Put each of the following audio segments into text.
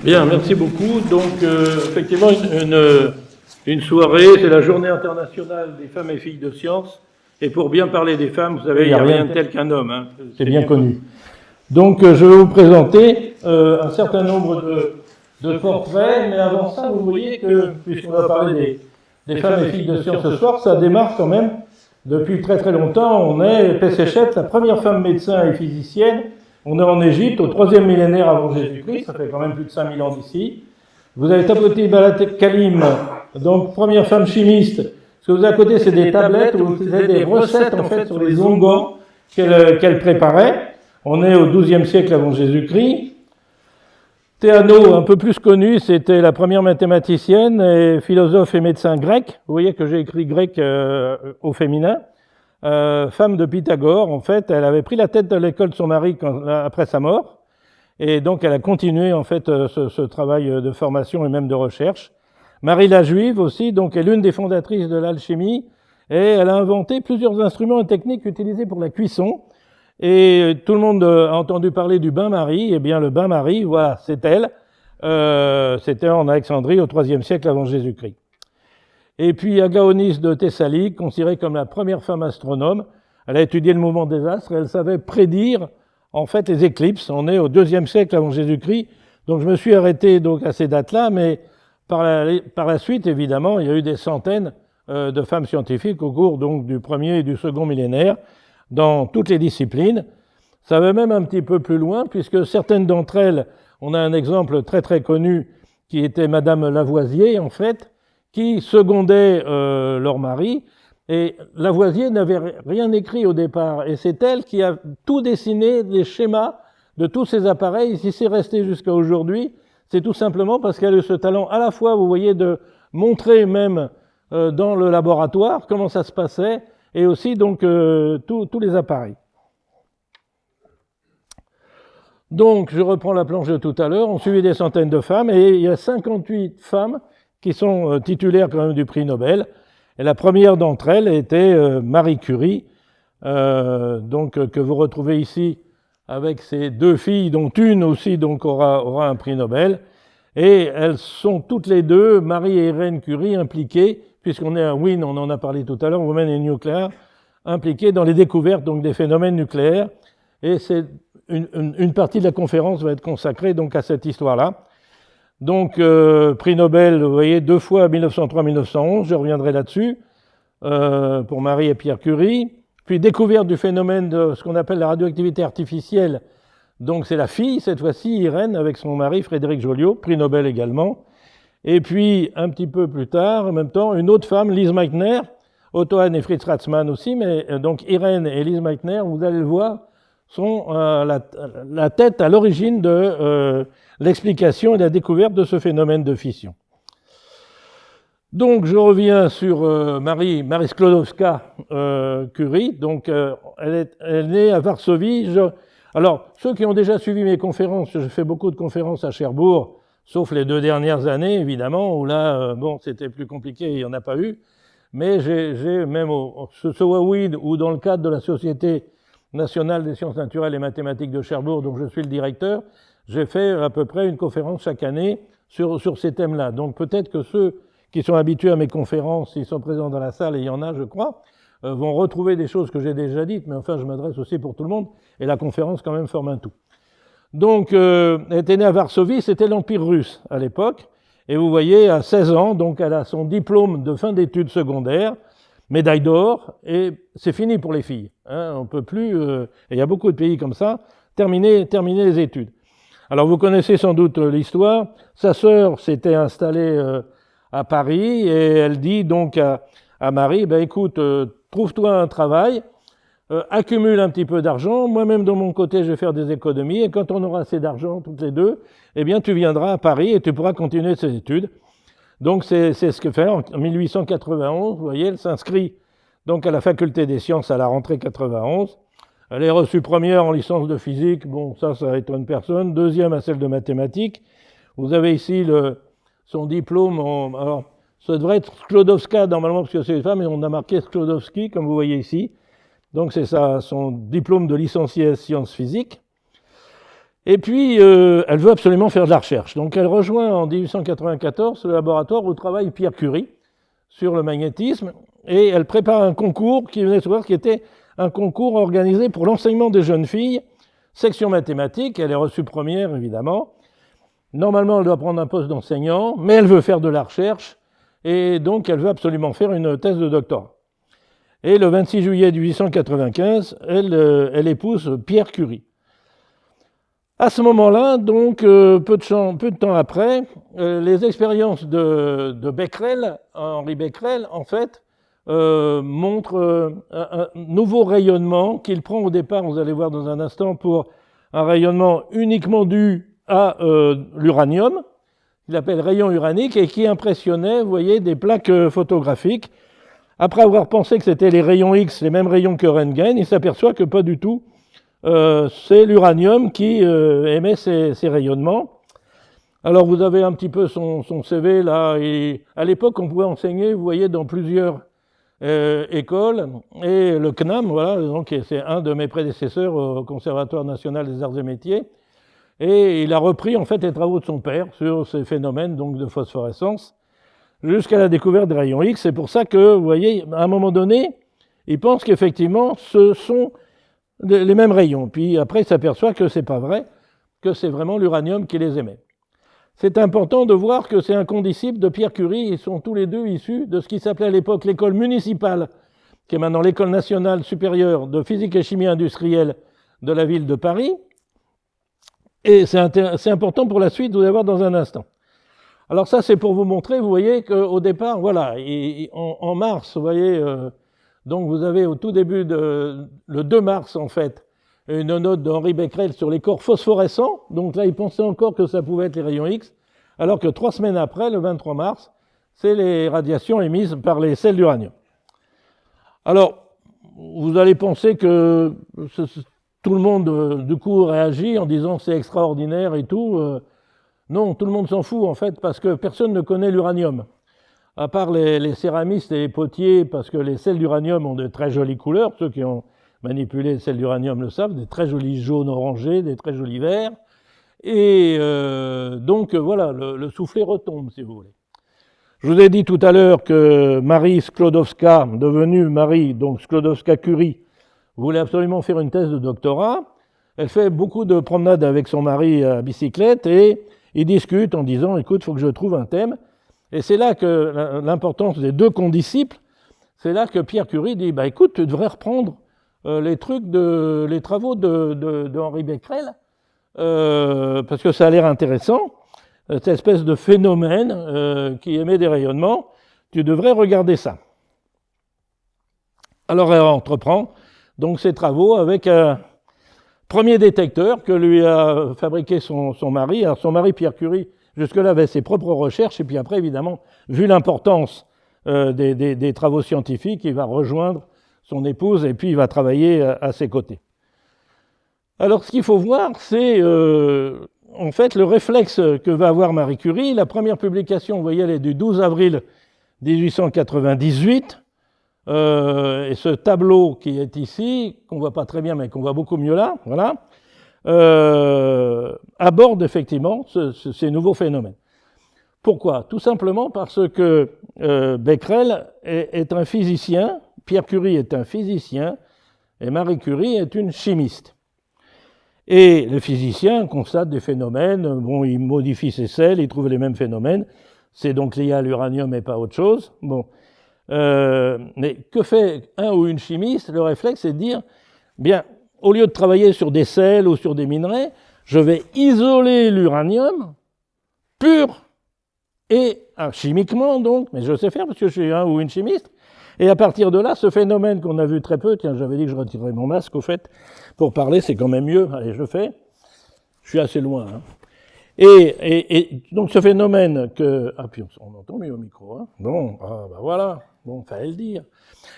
Bien, merci beaucoup. Donc, effectivement, une soirée, c'est la journée internationale des femmes et filles de sciences. Et pour bien parler des femmes, vous savez, il n'y a rien de tel qu'un homme. Hein. C'est bien connu. Donc, je vais vous présenter un certain nombre de portraits. Mais avant ça, vous voyez que, puisqu'on va parler des femmes et filles de sciences ce soir, ça démarre quand même depuis très très longtemps. On est Péséchet, la première femme médecin et physicienne. On est en Égypte, au 3e millénaire avant Jésus-Christ, ça fait quand même plus de 5000 ans d'ici. Vous avez Tapoti Balat Kalim, donc première femme chimiste. Ce que vous avez à côté, c'est des tablettes où vous avez des recettes en fait sur les onguents qu'elle préparait. On est au 12e siècle avant Jésus-Christ. Théano, un peu plus connu, c'était la première mathématicienne et philosophe et médecin grec. Vous voyez que j'ai écrit grec au féminin. Femme de Pythagore, en fait, elle avait pris la tête de l'école de son mari après sa mort, et donc elle a continué en fait ce travail de formation et même de recherche. Marie la Juive aussi, donc est l'une des fondatrices de l'alchimie, et elle a inventé plusieurs instruments et techniques utilisés pour la cuisson. Et tout le monde a entendu parler du bain-marie. Eh bien, le bain-marie, voilà, c'est elle. C'était en Alexandrie au IIIe siècle avant Jésus-Christ. Et puis Agaonis de Thessalie, considérée comme la première femme astronome, elle a étudié le mouvement des astres et elle savait prédire en fait les éclipses. On est au IIe siècle avant Jésus-Christ, donc je me suis arrêté donc à ces dates-là, mais par la suite, évidemment, il y a eu des centaines de femmes scientifiques au cours donc du 1er et du 2e millénaire dans toutes les disciplines. Ça va même un petit peu plus loin, puisque certaines d'entre elles, on a un exemple très très connu qui était Madame Lavoisier en fait, qui secondait leur mari, et Lavoisier n'avait rien écrit au départ, et c'est elle qui a tout dessiné, les schémas de tous ces appareils. Si c'est resté jusqu'à aujourd'hui, c'est tout simplement parce qu'elle a eu ce talent à la fois, vous voyez, de montrer même dans le laboratoire comment ça se passait, et aussi donc tous les appareils. Donc, je reprends la planche de tout à l'heure, on suivit des centaines de femmes, et il y a 58 femmes qui sont titulaires quand même du prix Nobel. Et la première d'entre elles était Marie Curie, que vous retrouvez ici avec ses deux filles, dont une aussi donc aura un prix Nobel. Et elles sont toutes les deux, Marie et Irène Curie, impliquées, puisqu'on est à Wien, on en a parlé tout à l'heure, Women in Nuclear, impliquées dans les découvertes donc des phénomènes nucléaires. Et c'est une partie de la conférence va être consacrée donc à cette histoire-là. Donc, prix Nobel, vous voyez, 2 fois 1903-1911, je reviendrai là-dessus, pour Marie et Pierre Curie. Puis découverte du phénomène de ce qu'on appelle la radioactivité artificielle. Donc c'est la fille, cette fois-ci, Irène, avec son mari Frédéric Joliot, prix Nobel également. Et puis, un petit peu plus tard, en même temps, une autre femme, Lise Meitner, Otto Hahn et Fritz Strassmann aussi, mais donc Irène et Lise Meitner, vous allez le voir, sont la tête à l'origine de l'explication et la découverte de ce phénomène de fission. Donc, je reviens sur Marie Sklodowska-Curie. Donc, elle est née à Varsovie. Alors, ceux qui ont déjà suivi mes conférences, je fais beaucoup de conférences à Cherbourg, sauf les 2 dernières années, évidemment, où là, c'était plus compliqué, il n'y en a pas eu. Mais j'ai même au SOWAWID ou dans le cadre de la Société nationale des sciences naturelles et mathématiques de Cherbourg, dont je suis le directeur, j'ai fait à peu près une conférence chaque année sur ces thèmes-là. Donc peut-être que ceux qui sont habitués à mes conférences, s'ils sont présents dans la salle, et il y en a, je crois, vont retrouver des choses que j'ai déjà dites, mais enfin, je m'adresse aussi pour tout le monde, et la conférence quand même forme un tout. Donc, elle était née à Varsovie, c'était l'Empire russe à l'époque, et vous voyez, à 16 ans, donc elle a son diplôme de fin d'études secondaires, médaille d'or, et c'est fini pour les filles. Hein, on peut plus, et il y a beaucoup de pays comme ça, terminer les études. Alors vous connaissez sans doute l'histoire. Sa sœur s'était installée à Paris et elle dit donc à Marie, écoute, trouve-toi un travail, accumule un petit peu d'argent, moi-même de mon côté je vais faire des économies et quand on aura assez d'argent toutes les deux, eh bien tu viendras à Paris et tu pourras continuer tes études. Donc c'est ce que fait en 1891, vous voyez, elle s'inscrit donc à la faculté des sciences à la rentrée 91. Elle est reçue première en licence de physique, ça étonne personne. Deuxième à celle de mathématiques. Vous avez ici son diplôme, alors ça devrait être Sklodowska normalement parce que c'est une femme, mais on a marqué Sklodowski comme vous voyez ici. Donc c'est ça, son diplôme de licencié en sciences physiques. Et puis, elle veut absolument faire de la recherche. Donc, elle rejoint en 1894 le laboratoire où travaille Pierre Curie sur le magnétisme, et elle prépare un concours qui venait de se voir, qui était un concours organisé pour l'enseignement des jeunes filles, section mathématiques. Elle est reçue première, évidemment. Normalement, elle doit prendre un poste d'enseignant, mais elle veut faire de la recherche, et donc elle veut absolument faire une thèse de doctorat. Et le 26 juillet 1895, elle épouse Pierre Curie. À ce moment-là, donc, peu de temps après, les expériences de Becquerel, Henri Becquerel, en fait, montrent un nouveau rayonnement qu'il prend au départ, vous allez voir dans un instant, pour un rayonnement uniquement dû à l'uranium, qu'il appelle rayon uranique, et qui impressionnait, vous voyez, des plaques photographiques. Après avoir pensé que c'était les rayons X, les mêmes rayons que Röntgen, il s'aperçoit que pas du tout. C'est l'uranium qui émet ces rayonnements. Alors vous avez un petit peu son CV là, et à l'époque on pouvait enseigner, vous voyez, dans plusieurs écoles, et le CNAM, voilà, donc c'est un de mes prédécesseurs au Conservatoire national des arts et métiers, et il a repris en fait les travaux de son père sur ces phénomènes donc de phosphorescence, jusqu'à la découverte des rayons X. C'est pour ça que, vous voyez, à un moment donné, il pense qu'effectivement ce sont les mêmes rayons. Puis après, il s'aperçoit que c'est pas vrai, que c'est vraiment l'uranium qui les émet. C'est important de voir que c'est un condisciple de Pierre Curie. Ils sont tous les deux issus de ce qui s'appelait à l'époque l'école municipale, qui est maintenant l'école nationale supérieure de physique et chimie industrielle de la ville de Paris. Et c'est important pour la suite, vous allez voir dans un instant. Alors ça, c'est pour vous montrer, vous voyez qu'au départ, voilà, en mars, vous voyez, donc vous avez au tout début, le 2 mars en fait, une note d'Henri Becquerel sur les corps phosphorescents. Donc là, il pensait encore que ça pouvait être les rayons X, alors que 3 semaines après, le 23 mars, c'est les radiations émises par les sels d'uranium. Alors, vous allez penser que tout le monde, du coup, réagit en disant que c'est extraordinaire et tout. Non, tout le monde s'en fout, en fait, parce que personne ne connaît l'uranium. À part les céramistes et les potiers, parce que les sels d'uranium ont de très jolies couleurs. Ceux qui ont manipulé les sels d'uranium le savent, des très jolis jaunes orangés, des très jolis verts. Et donc, voilà, le soufflet retombe, si vous voulez. Je vous ai dit tout à l'heure que Marie Sklodowska, devenue Marie, donc Sklodowska-Curie, voulait absolument faire une thèse de doctorat. Elle fait beaucoup de promenades avec son mari à bicyclette et ils discutent en disant « Écoute, il faut que je trouve un thème ». Et c'est là que l'importance des deux condisciples, c'est là que Pierre Curie dit « Écoute, tu devrais reprendre les travaux de Henri Becquerel, parce que ça a l'air intéressant, cette espèce de phénomène qui émet des rayonnements, tu devrais regarder ça ». Alors elle entreprend donc ses travaux avec un premier détecteur que lui a fabriqué son mari. Alors son mari, Pierre Curie, jusque-là avait ses propres recherches, et puis après, évidemment, vu l'importance des travaux scientifiques, il va rejoindre son épouse et puis il va travailler à ses côtés. Alors ce qu'il faut voir, c'est en fait le réflexe que va avoir Marie Curie. La première publication, vous voyez, elle est du 12 avril 1898. Et ce tableau qui est ici, qu'on ne voit pas très bien, mais qu'on voit beaucoup mieux là, voilà, aborde effectivement ces nouveaux phénomènes. Pourquoi? Tout simplement parce que Becquerel est un physicien, Pierre Curie est un physicien, et Marie Curie est une chimiste. Et le physicien constate des phénomènes, bon, il modifie ses sels, il trouve les mêmes phénomènes, c'est donc lié à l'uranium et pas autre chose. Bon. Mais que fait un ou une chimiste? Le réflexe, c'est de dire, bien, au lieu de travailler sur des sels ou sur des minerais, je vais isoler l'uranium pur et chimiquement donc, mais je sais faire parce que je suis un ou une chimiste. Et à partir de là, ce phénomène qu'on a vu très peu, tiens, j'avais dit que je retirerais mon masque au fait, pour parler, c'est quand même mieux. Allez, je le fais. Je suis assez loin. Hein. Et donc ce phénomène que... Ah, puis on entend mieux au micro. Hein. Bon, voilà. Bon, fallait le dire.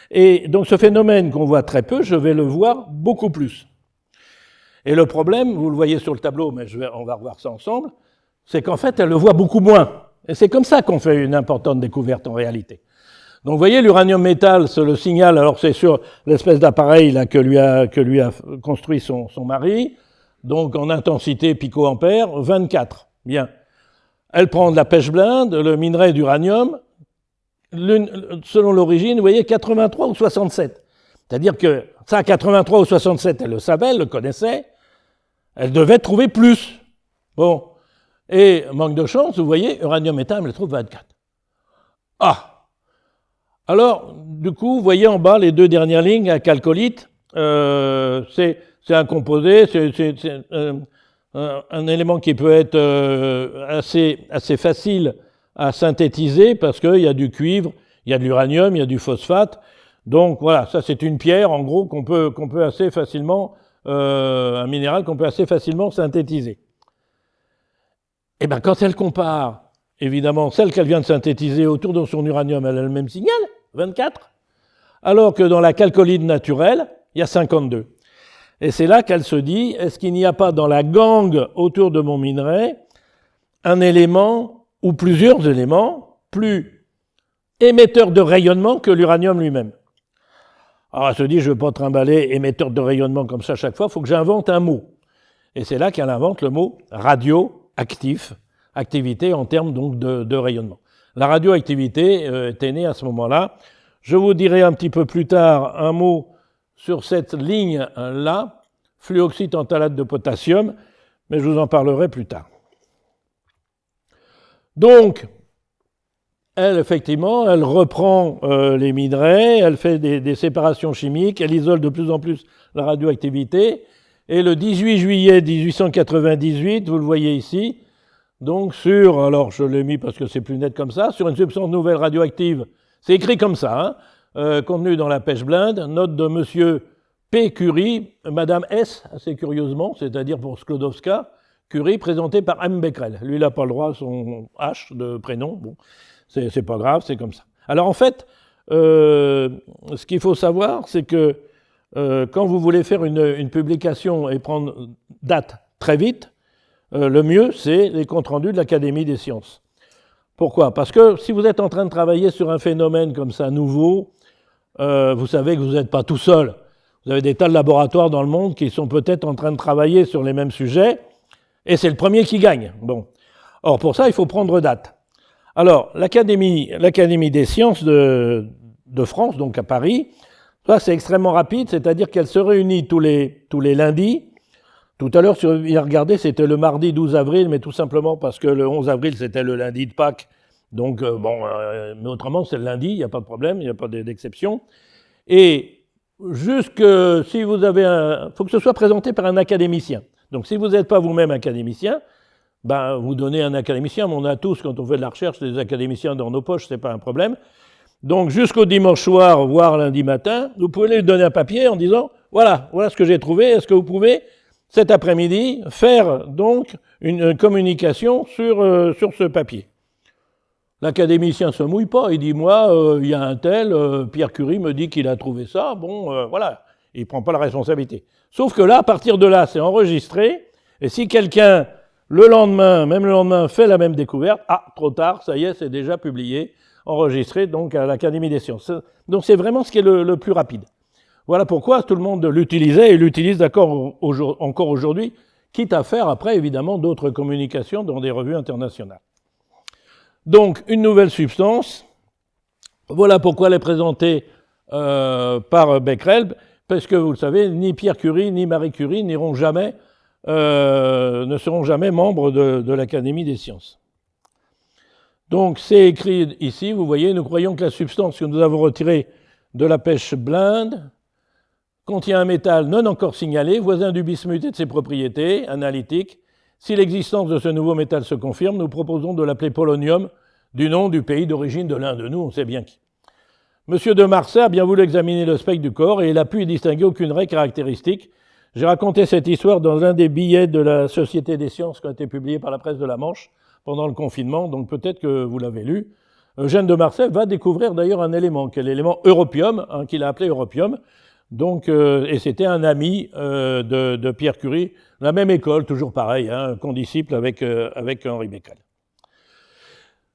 Et donc ce phénomène qu'on voit très peu, je vais le voir beaucoup plus. Et le problème, vous le voyez sur le tableau, mais on va revoir ça ensemble, c'est qu'en fait, elle le voit beaucoup moins. Et c'est comme ça qu'on fait une importante découverte en réalité. Donc vous voyez, l'uranium métal, c'est le signal, alors c'est sur l'espèce d'appareil là que lui a construit son mari. donc en intensité picoampère, 24. Bien. Elle prend de la pêche blinde, le minerai d'uranium, selon l'origine, vous voyez, 83 ou 67. C'est-à-dire que ça, 83 ou 67, elle le savait, elle le connaissait, elle devait trouver plus. Bon. Et manque de chance, vous voyez, uranium éteint, elle le trouve 24. Ah! Alors, du coup, vous voyez en bas les deux dernières lignes à chalcolite, c'est un composé, c'est un élément qui peut être assez facile à synthétiser parce qu'il y a du cuivre, il y a de l'uranium, il y a du phosphate. Donc voilà, ça c'est une pierre en gros qu'on peut assez facilement, un minéral qu'on peut assez facilement synthétiser. Et bien quand elle compare, évidemment, celle qu'elle vient de synthétiser autour de son uranium, elle a le même signal, 24, alors que dans la chalcolite naturelle, il y a 52. Et c'est là qu'elle se dit, est-ce qu'il n'y a pas dans la gangue autour de mon minerai un élément ou plusieurs éléments plus émetteurs de rayonnement que l'uranium lui-même? Alors elle se dit, je ne veux pas trimballer émetteur de rayonnement comme ça chaque fois, il faut que j'invente un mot. Et c'est là qu'elle invente le mot radioactif, activité en termes donc de rayonnement. La radioactivité était née à ce moment-là. Je vous dirai un petit peu plus tard un mot sur cette ligne-là, fluoxytantalate de potassium, mais je vous en parlerai plus tard. Donc, elle, effectivement, elle reprend les minerais, elle fait des séparations chimiques, elle isole de plus en plus la radioactivité, et le 18 juillet 1898, vous le voyez ici, donc alors je l'ai mis parce que c'est plus net comme ça, sur une substance nouvelle radioactive, c'est écrit comme ça, contenu dans la pêche blinde, note de monsieur P. Curie, madame S, assez curieusement, c'est-à-dire pour Sklodowska, Curie, présenté par M. Becquerel. Lui, il n'a pas le droit à son H de prénom, bon, c'est pas grave, c'est comme ça. Alors en fait, ce qu'il faut savoir, c'est que quand vous voulez faire une publication et prendre date très vite, le mieux, c'est les comptes rendus de l'Académie des sciences. Pourquoi? Parce que si vous êtes en train de travailler sur un phénomène comme ça nouveau, vous savez que vous n'êtes pas tout seul. Vous avez des tas de laboratoires dans le monde qui sont peut-être en train de travailler sur les mêmes sujets, et c'est le premier qui gagne. Bon. Or, pour ça, il faut prendre date. Alors, l'Académie des sciences de France, donc à Paris, ça c'est extrêmement rapide, c'est-à-dire qu'elle se réunit tous les lundis. Tout à l'heure, si vous regardez, c'était le mardi 12 avril, mais tout simplement parce que le 11 avril, c'était le lundi de Pâques. Donc, mais autrement, c'est le lundi, il n'y a pas de problème, il n'y a pas d'exception. Et si vous avez faut que ce soit présenté par un académicien. Donc, si vous n'êtes pas vous-même académicien, ben, vous donnez un académicien, mais on a tous, quand on fait de la recherche, des académiciens dans nos poches, c'est pas un problème. Donc, jusqu'au dimanche soir, voire lundi matin, vous pouvez lui donner un papier en disant, voilà ce que j'ai trouvé, est-ce que vous pouvez, cet après-midi, faire donc une communication sur ce papier? L'académicien ne se mouille pas, il dit, moi, il y a un tel, Pierre Curie me dit qu'il a trouvé ça, bon, voilà, il ne prend pas la responsabilité. Sauf que là, à partir de là, c'est enregistré, et si quelqu'un, même le lendemain, fait la même découverte, trop tard, ça y est, c'est déjà publié, enregistré donc à l'Académie des sciences. Donc c'est vraiment ce qui est le plus rapide. Voilà pourquoi tout le monde l'utilisait et l'utilise encore aujourd'hui, quitte à faire après, évidemment, d'autres communications dans des revues internationales. Donc, une nouvelle substance, voilà pourquoi elle est présentée par Becquerel, parce que, vous le savez, ni Pierre Curie ni Marie Curie ne seront jamais membres de l'Académie des sciences. Donc, c'est écrit ici, vous voyez, nous croyons que la substance que nous avons retirée de la pêche blinde contient un métal non encore signalé, voisin du bismuth et de ses propriétés analytiques. Si l'existence de ce nouveau métal se confirme, nous proposons de l'appeler polonium, du nom du pays d'origine de l'un de nous, on sait bien qui. Monsieur de Marsay a bien voulu examiner le spectre du corps et il a pu y distinguer aucune règle caractéristique. J'ai raconté cette histoire dans un des billets de la Société des sciences qui a été publié par la presse de la Manche pendant le confinement, donc peut-être que vous l'avez lu. Eugène de Marsay va découvrir d'ailleurs un élément, qui est l'élément europium, qu'il a appelé europium. Donc, et c'était un ami de Pierre Curie, la même école, toujours pareil, condisciple avec Henri Becquerel.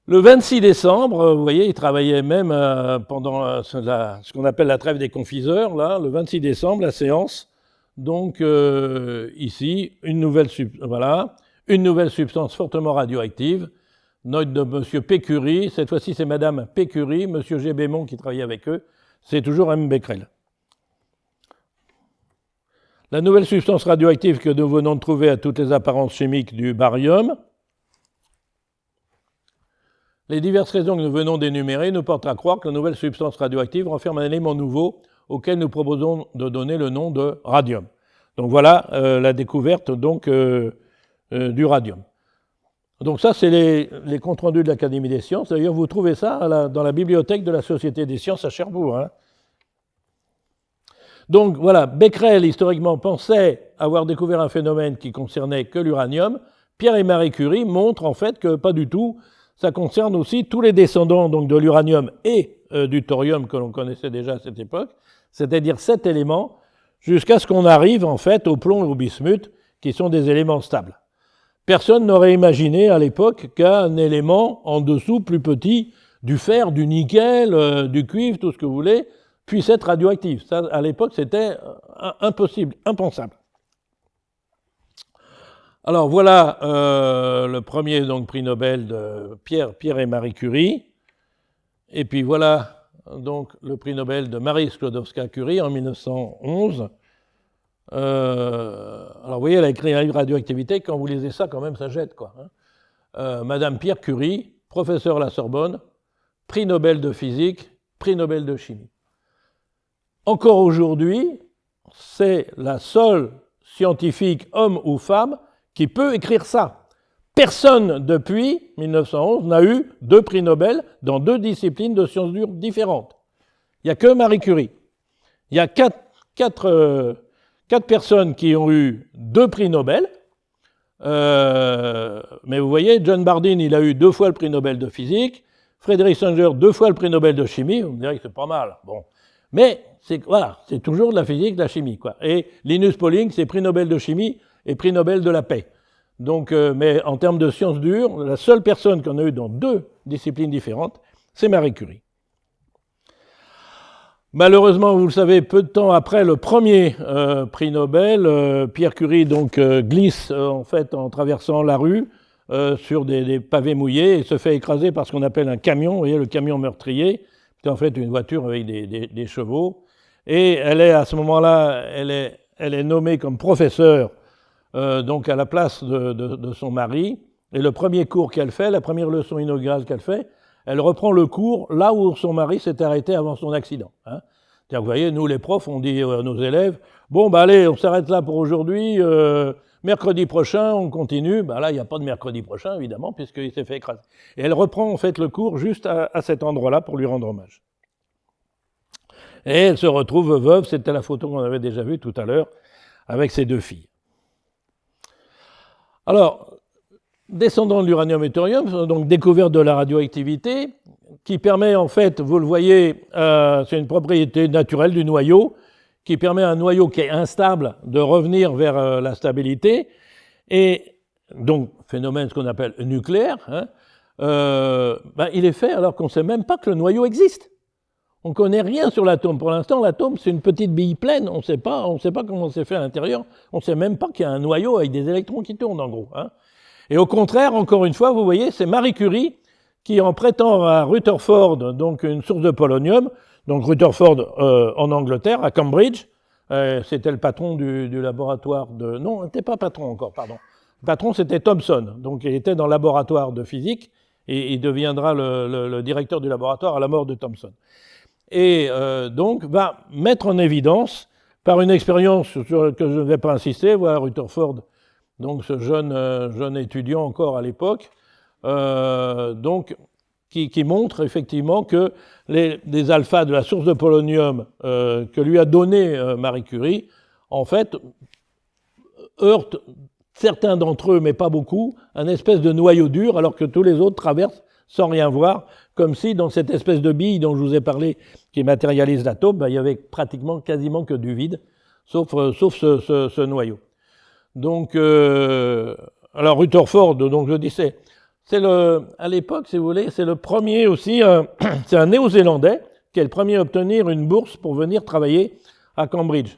Le 26 décembre, vous voyez, il travaillait même pendant ce qu'on appelle la trêve des confiseurs, là, le 26 décembre, la séance Donc ici, une nouvelle substance fortement radioactive. Note de M. Pécurie, cette fois-ci c'est Mme Pécurie, M. G. Bémont qui travaillait avec eux, c'est toujours M. Becquerel. La nouvelle substance radioactive que nous venons de trouver a toutes les apparences chimiques du barium. Les diverses raisons que nous venons d'énumérer nous portent à croire que la nouvelle substance radioactive renferme un élément nouveau auquel nous proposons de donner le nom de radium. Donc voilà la découverte donc, du radium. Donc ça, c'est les comptes rendus de l'Académie des sciences. D'ailleurs, vous trouvez ça dans la bibliothèque de la Société des sciences à Cherbourg. Hein. Donc voilà, Becquerel, historiquement, pensait avoir découvert un phénomène qui concernait que l'uranium. Pierre et Marie Curie montrent en fait que pas du tout. Ça concerne aussi tous les descendants donc, de l'uranium et du thorium que l'on connaissait déjà à cette époque, c'est-à-dire 7 éléments, jusqu'à ce qu'on arrive en fait au plomb et au bismuth, qui sont des éléments stables. Personne n'aurait imaginé à l'époque qu'un élément en dessous, plus petit, du fer, du nickel, du cuivre, tout ce que vous voulez, puisse être radioactif. Ça, à l'époque, c'était impossible, impensable. Alors voilà le premier donc, prix Nobel de Pierre et Marie Curie. Et puis voilà donc, le prix Nobel de Marie Sklodowska-Curie en 1911. Alors vous voyez, elle a écrit un livre radioactivité, quand vous lisez ça, quand même, ça jette, quoi. Hein. Madame Pierre Curie, professeure à la Sorbonne, prix Nobel de physique, prix Nobel de chimie. Encore aujourd'hui, c'est la seule scientifique, homme ou femme, qui peut écrire ça. Personne depuis 1911 n'a eu 2 prix Nobel dans 2 disciplines de sciences dures différentes. Il n'y a que Marie Curie. Il y a 4 personnes qui ont eu 2 prix Nobel. Mais vous voyez, John Bardeen, il a eu 2 fois le prix Nobel de physique. Frédéric Sanger, 2 fois le prix Nobel de chimie. Vous me direz que c'est pas mal. Bon. Mais voilà, c'est toujours de la physique, de la chimie, quoi. Et Linus Pauling, c'est prix Nobel de chimie et prix Nobel de la paix. Donc, mais en termes de sciences dures, la seule personne qu'on a eue dans 2 disciplines différentes, c'est Marie Curie. Malheureusement, vous le savez, peu de temps après le premier prix Nobel, Pierre Curie donc, glisse en fait en traversant la rue sur des pavés mouillés et se fait écraser par ce qu'on appelle un camion, vous voyez, le camion meurtrier, c'est en fait une voiture avec des chevaux. Et elle est à ce moment-là, elle est nommée comme professeure donc à la place de son mari. Et le premier cours qu'elle fait, la première leçon inaugurale qu'elle fait, elle reprend le cours là où son mari s'est arrêté avant son accident. Hein. C'est-à-dire, vous voyez, nous les profs, on dit à nos élèves, bon, bah allez, on s'arrête là pour aujourd'hui, mercredi prochain, on continue. Bah là, il n'y a pas de mercredi prochain, évidemment, puisqu'il s'est fait écraser. Et elle reprend en fait le cours juste à cet endroit-là pour lui rendre hommage. Et elle se retrouve veuve, c'était la photo qu'on avait déjà vue tout à l'heure, avec ses 2 filles. Alors, descendant de l'uranium et thorium, donc découverte de la radioactivité, qui permet en fait, vous le voyez, c'est une propriété naturelle du noyau, qui permet à un noyau qui est instable de revenir vers la stabilité, et donc phénomène ce qu'on appelle nucléaire, hein, il est fait alors qu'on ne sait même pas que le noyau existe. On ne connaît rien sur l'atome. Pour l'instant, l'atome, c'est une petite bille pleine, on ne sait pas comment c'est fait à l'intérieur, on ne sait même pas qu'il y a un noyau avec des électrons qui tournent en gros. Hein. Et au contraire, encore une fois, vous voyez, c'est Marie Curie qui en prêtant à Rutherford donc une source de polonium, donc Rutherford en Angleterre, à Cambridge, c'était le patron du laboratoire de... Non, il n'était pas patron encore, pardon. Le patron, c'était Thomson, donc il était dans le laboratoire de physique, et il deviendra le directeur du laboratoire à la mort de Thomson. Et donc va mettre en évidence, par une expérience sur laquelle je ne vais pas insister, voilà Rutherford, donc ce jeune étudiant encore à l'époque, donc qui montre effectivement que les alphas de la source de polonium que lui a donné Marie Curie, en fait, heurtent certains d'entre eux, mais pas beaucoup, un espèce de noyau dur, alors que tous les autres traversent sans rien voir, comme si dans cette espèce de bille dont je vous ai parlé, qui matérialise l'atome, il y avait pratiquement quasiment que du vide, sauf ce noyau. Donc, alors Rutherford, donc je disais, à l'époque, si vous voulez, c'est le premier aussi, c'est un Néo-Zélandais qui est le premier à obtenir une bourse pour venir travailler à Cambridge.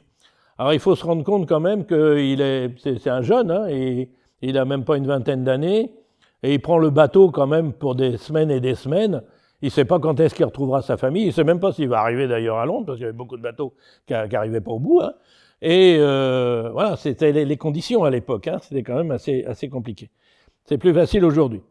Alors il faut se rendre compte quand même que c'est un jeune, hein, et il n'a même pas une vingtaine d'années, et il prend le bateau quand même pour des semaines et des semaines. Il ne sait pas quand est-ce qu'il retrouvera sa famille, il ne sait même pas s'il va arriver d'ailleurs à Londres, parce qu'il y avait beaucoup de bateaux qui n'arrivaient pas au bout. Hein. Et voilà, c'était les conditions à l'époque, hein, c'était quand même assez compliqué. C'est plus facile aujourd'hui.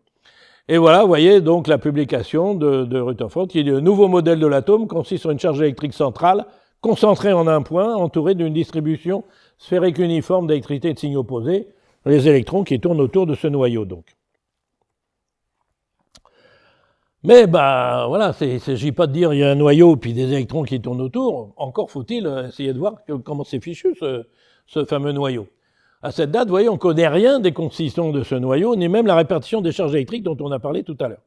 Et voilà, vous voyez donc la publication de Rutherford, qui dit « Le nouveau modèle de l'atome consiste sur une charge électrique centrale, concentrée en un point, entourée d'une distribution sphérique uniforme d'électricité de signes opposés, les électrons qui tournent autour de ce noyau. » donc. Mais voilà, il ne s'agit pas de dire il y a un noyau puis des électrons qui tournent autour. Encore faut-il essayer de voir comment c'est fichu ce fameux noyau. À cette date, vous voyez, on ne connaît rien des constituants de ce noyau, ni même la répartition des charges électriques dont on a parlé tout à l'heure.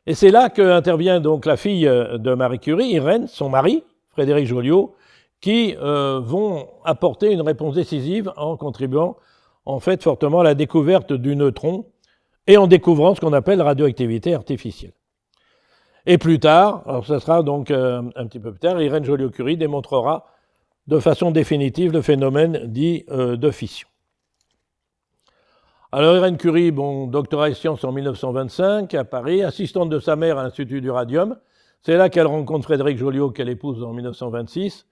Et c'est là qu'intervient donc la fille de Marie Curie, Irène, son mari, Frédéric Joliot, qui vont apporter une réponse décisive en contribuant en fait fortement à la découverte du neutron et en découvrant ce qu'on appelle la radioactivité artificielle. Et plus tard, alors ça sera donc un petit peu plus tard, Irène Joliot-Curie démontrera de façon définitive le phénomène dit de fission. Alors Irène Curie, doctorat en sciences en 1925 à Paris, assistante de sa mère à l'Institut du Radium. C'est là qu'elle rencontre Frédéric Joliot, qu'elle épouse en 1926.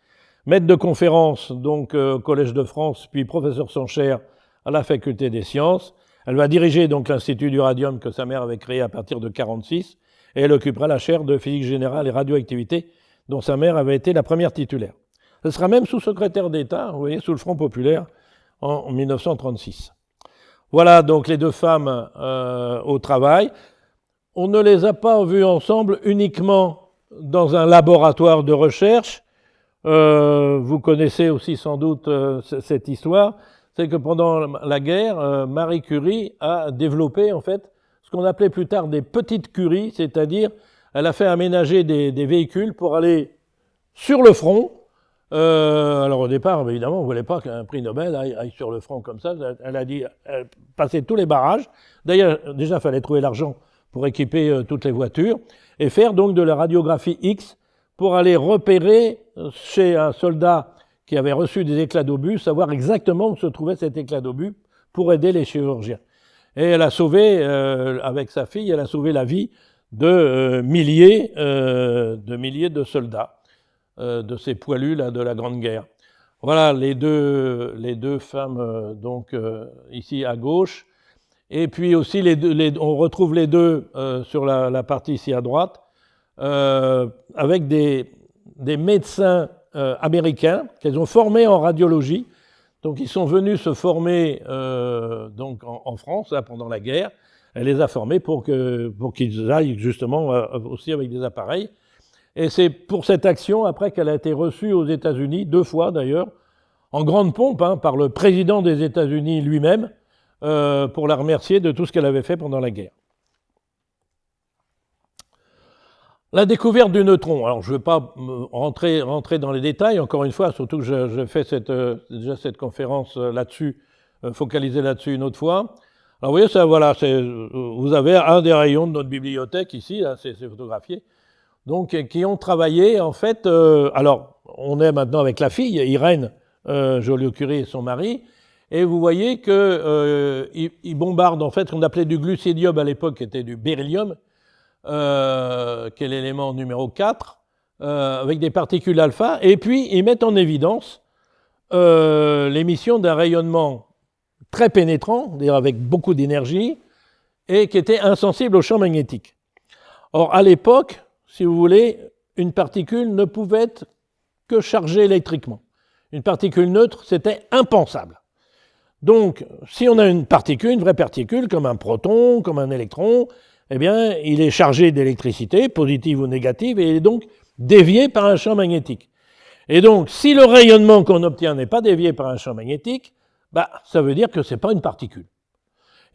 Maître de conférence donc au Collège de France, puis professeur sans chaire à la Faculté des sciences. Elle va diriger donc l'Institut du Radium que sa mère avait créé à partir de 1946 et elle occupera la chaire de physique générale et radioactivité dont sa mère avait été la première titulaire. Elle sera même sous-secrétaire d'État, vous voyez, sous le Front populaire en 1936. Voilà donc les deux femmes au travail. On ne les a pas vues ensemble uniquement dans un laboratoire de recherche. Vous connaissez aussi sans doute cette histoire. C'est que pendant la guerre, Marie Curie a développé en fait ce qu'on appelait plus tard des petites curies, c'est-à-dire elle a fait aménager des véhicules pour aller sur le front. Alors au départ, évidemment, on ne voulait pas qu'un prix Nobel aille sur le front comme ça. Elle a dit passer tous les barrages. D'ailleurs, déjà, il fallait trouver l'argent pour équiper toutes les voitures et faire donc de la radiographie X pour aller repérer chez un soldat qui avait reçu des éclats d'obus, savoir exactement où se trouvait cet éclat d'obus pour aider les chirurgiens. Et elle a sauvé, avec sa fille, elle a sauvé la vie de milliers de soldats, de ces poilus là de la Grande Guerre. Voilà les deux femmes donc ici à gauche. Et puis aussi on retrouve les deux sur la partie ici à droite, avec des médecins américains qu'elles ont formés en radiologie. Donc ils sont venus se former donc en France là, pendant la guerre. Elle les a formés pour qu'ils aillent justement aussi avec des appareils. Et c'est pour cette action après qu'elle a été reçue aux États-Unis, 2 fois d'ailleurs, en grande pompe par le président des États-Unis lui-même, pour la remercier de tout ce qu'elle avait fait pendant la guerre. La découverte du neutron. Alors, je ne vais pas rentrer dans les détails, encore une fois, surtout que je fais déjà cette conférence là-dessus, focalisée là-dessus une autre fois. Alors, vous voyez, ça, voilà, vous avez un des rayons de notre bibliothèque ici, là, c'est photographié, donc, qui ont travaillé, en fait, alors, on est maintenant avec la fille, Irène Joliot-Curie et son mari, et vous voyez qu'ils bombardent, en fait, ce qu'on appelait du glucidium à l'époque, qui était du beryllium, qui est l'élément numéro 4, avec des particules alpha, et puis ils mettent en évidence l'émission d'un rayonnement très pénétrant, c'est-à-dire avec beaucoup d'énergie, et qui était insensible au champ magnétique. Or, à l'époque, si vous voulez, une particule ne pouvait être que chargée électriquement. Une particule neutre, c'était impensable. Donc, si on a une particule, une vraie particule, comme un proton, comme un électron, eh bien, il est chargé d'électricité, positive ou négative, et il est donc dévié par un champ magnétique. Et donc, si le rayonnement qu'on obtient n'est pas dévié par un champ magnétique, ça veut dire que ce n'est pas une particule.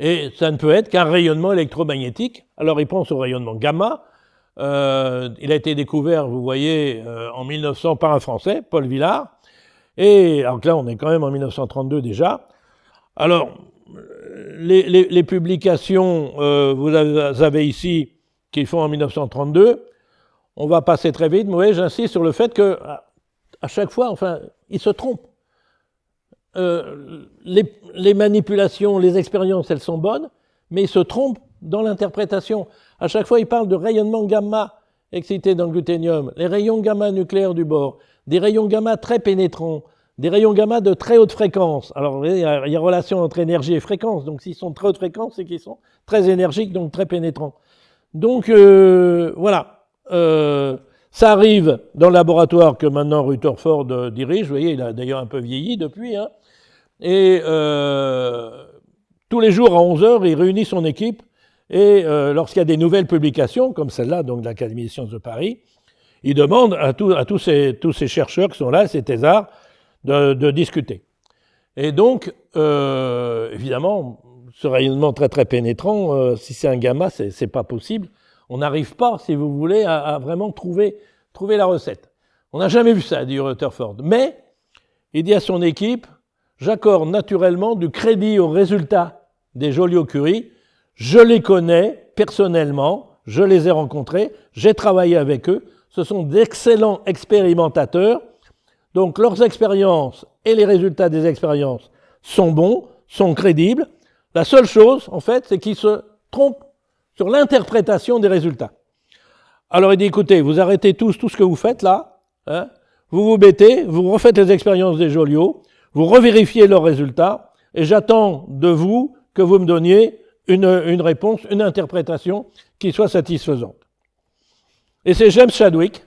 Et ça ne peut être qu'un rayonnement électromagnétique. Alors, il pense au rayonnement gamma. Il a été découvert, vous voyez, en 1900 par un Français, Paul Villard. Et alors là, on est quand même en 1932 déjà. Alors, les publications, vous avez ici, qu'ils font en 1932. On va passer très vite, mais j'insiste sur le fait qu'à chaque fois, enfin, ils se trompent. les manipulations, les expériences, elles sont bonnes, mais ils se trompent dans l'interprétation. À chaque fois, ils parlent de rayonnement gamma excité dans le gluténium, les rayons gamma nucléaires du bord, des rayons gamma très pénétrants, des rayons gamma de très haute fréquence. Alors, il y a relation entre énergie et fréquence. Donc, s'ils sont de très haute fréquence, c'est qu'ils sont très énergiques, donc très pénétrants. Donc, voilà. Ça arrive dans le laboratoire que maintenant Rutherford dirige. Vous voyez, il a d'ailleurs un peu vieilli depuis. Hein. Et tous les jours à 11h, il réunit son équipe. Et lorsqu'il y a des nouvelles publications, comme celle-là, donc de l'Académie des sciences de Paris, il demande à tous ces chercheurs qui sont là, ces thésards, de discuter. Et donc, évidemment, ce rayonnement très très pénétrant, si c'est un gamma, c'est pas possible. On n'arrive pas, si vous voulez, à vraiment trouver la recette. On n'a jamais vu ça, dit Rutherford. Mais, il dit à son équipe, j'accorde naturellement du crédit aux résultats des Joliot-Curie. Je les connais personnellement, je les ai rencontrés, j'ai travaillé avec eux. Ce sont d'excellents expérimentateurs. Donc, leurs expériences et les résultats des expériences sont bons, sont crédibles. La seule chose, en fait, c'est qu'ils se trompent sur l'interprétation des résultats. Alors il dit, écoutez, vous arrêtez tout ce que vous faites là, hein, vous vous mettez, vous refaites les expériences des Joliot, vous revérifiez leurs résultats, et j'attends de vous que vous me donniez une réponse, une interprétation qui soit satisfaisante. Et c'est James Chadwick.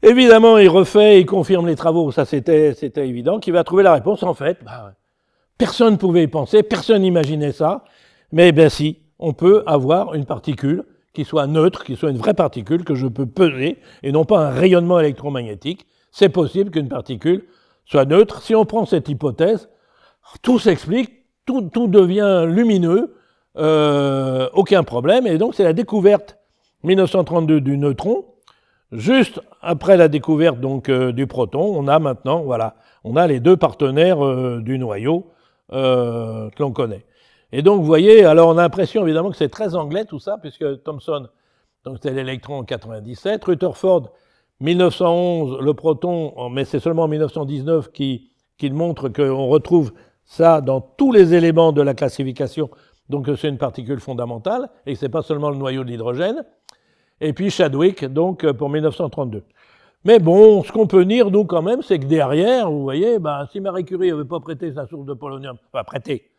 Évidemment, il refait, il confirme les travaux, ça c'était évident, qu'il va trouver la réponse. En fait, personne ne pouvait y penser, personne n'imaginait ça, mais bien si, on peut avoir une particule qui soit neutre, qui soit une vraie particule que je peux peser, et non pas un rayonnement électromagnétique. C'est possible qu'une particule soit neutre. Si on prend cette hypothèse, tout s'explique, tout devient lumineux, aucun problème, et donc c'est la découverte 1932 du neutron. Juste après la découverte donc du proton, on a maintenant, voilà, on a les deux partenaires du noyau que l'on connaît. Et donc, vous voyez, alors on a l'impression évidemment que c'est très anglais tout ça, puisque Thomson, donc c'était l'électron en 97, Rutherford, 1911, le proton, mais c'est seulement en 1919 qu'il montre qu'on retrouve ça dans tous les éléments de la classification, donc c'est une particule fondamentale, et que ce n'est pas seulement le noyau de l'hydrogène. Et puis Chadwick, donc pour 1932. Mais bon, ce qu'on peut dire, nous, quand même, c'est que derrière, vous voyez, si Marie Curie n'avait pas prêté sa source de polonium, enfin prêté,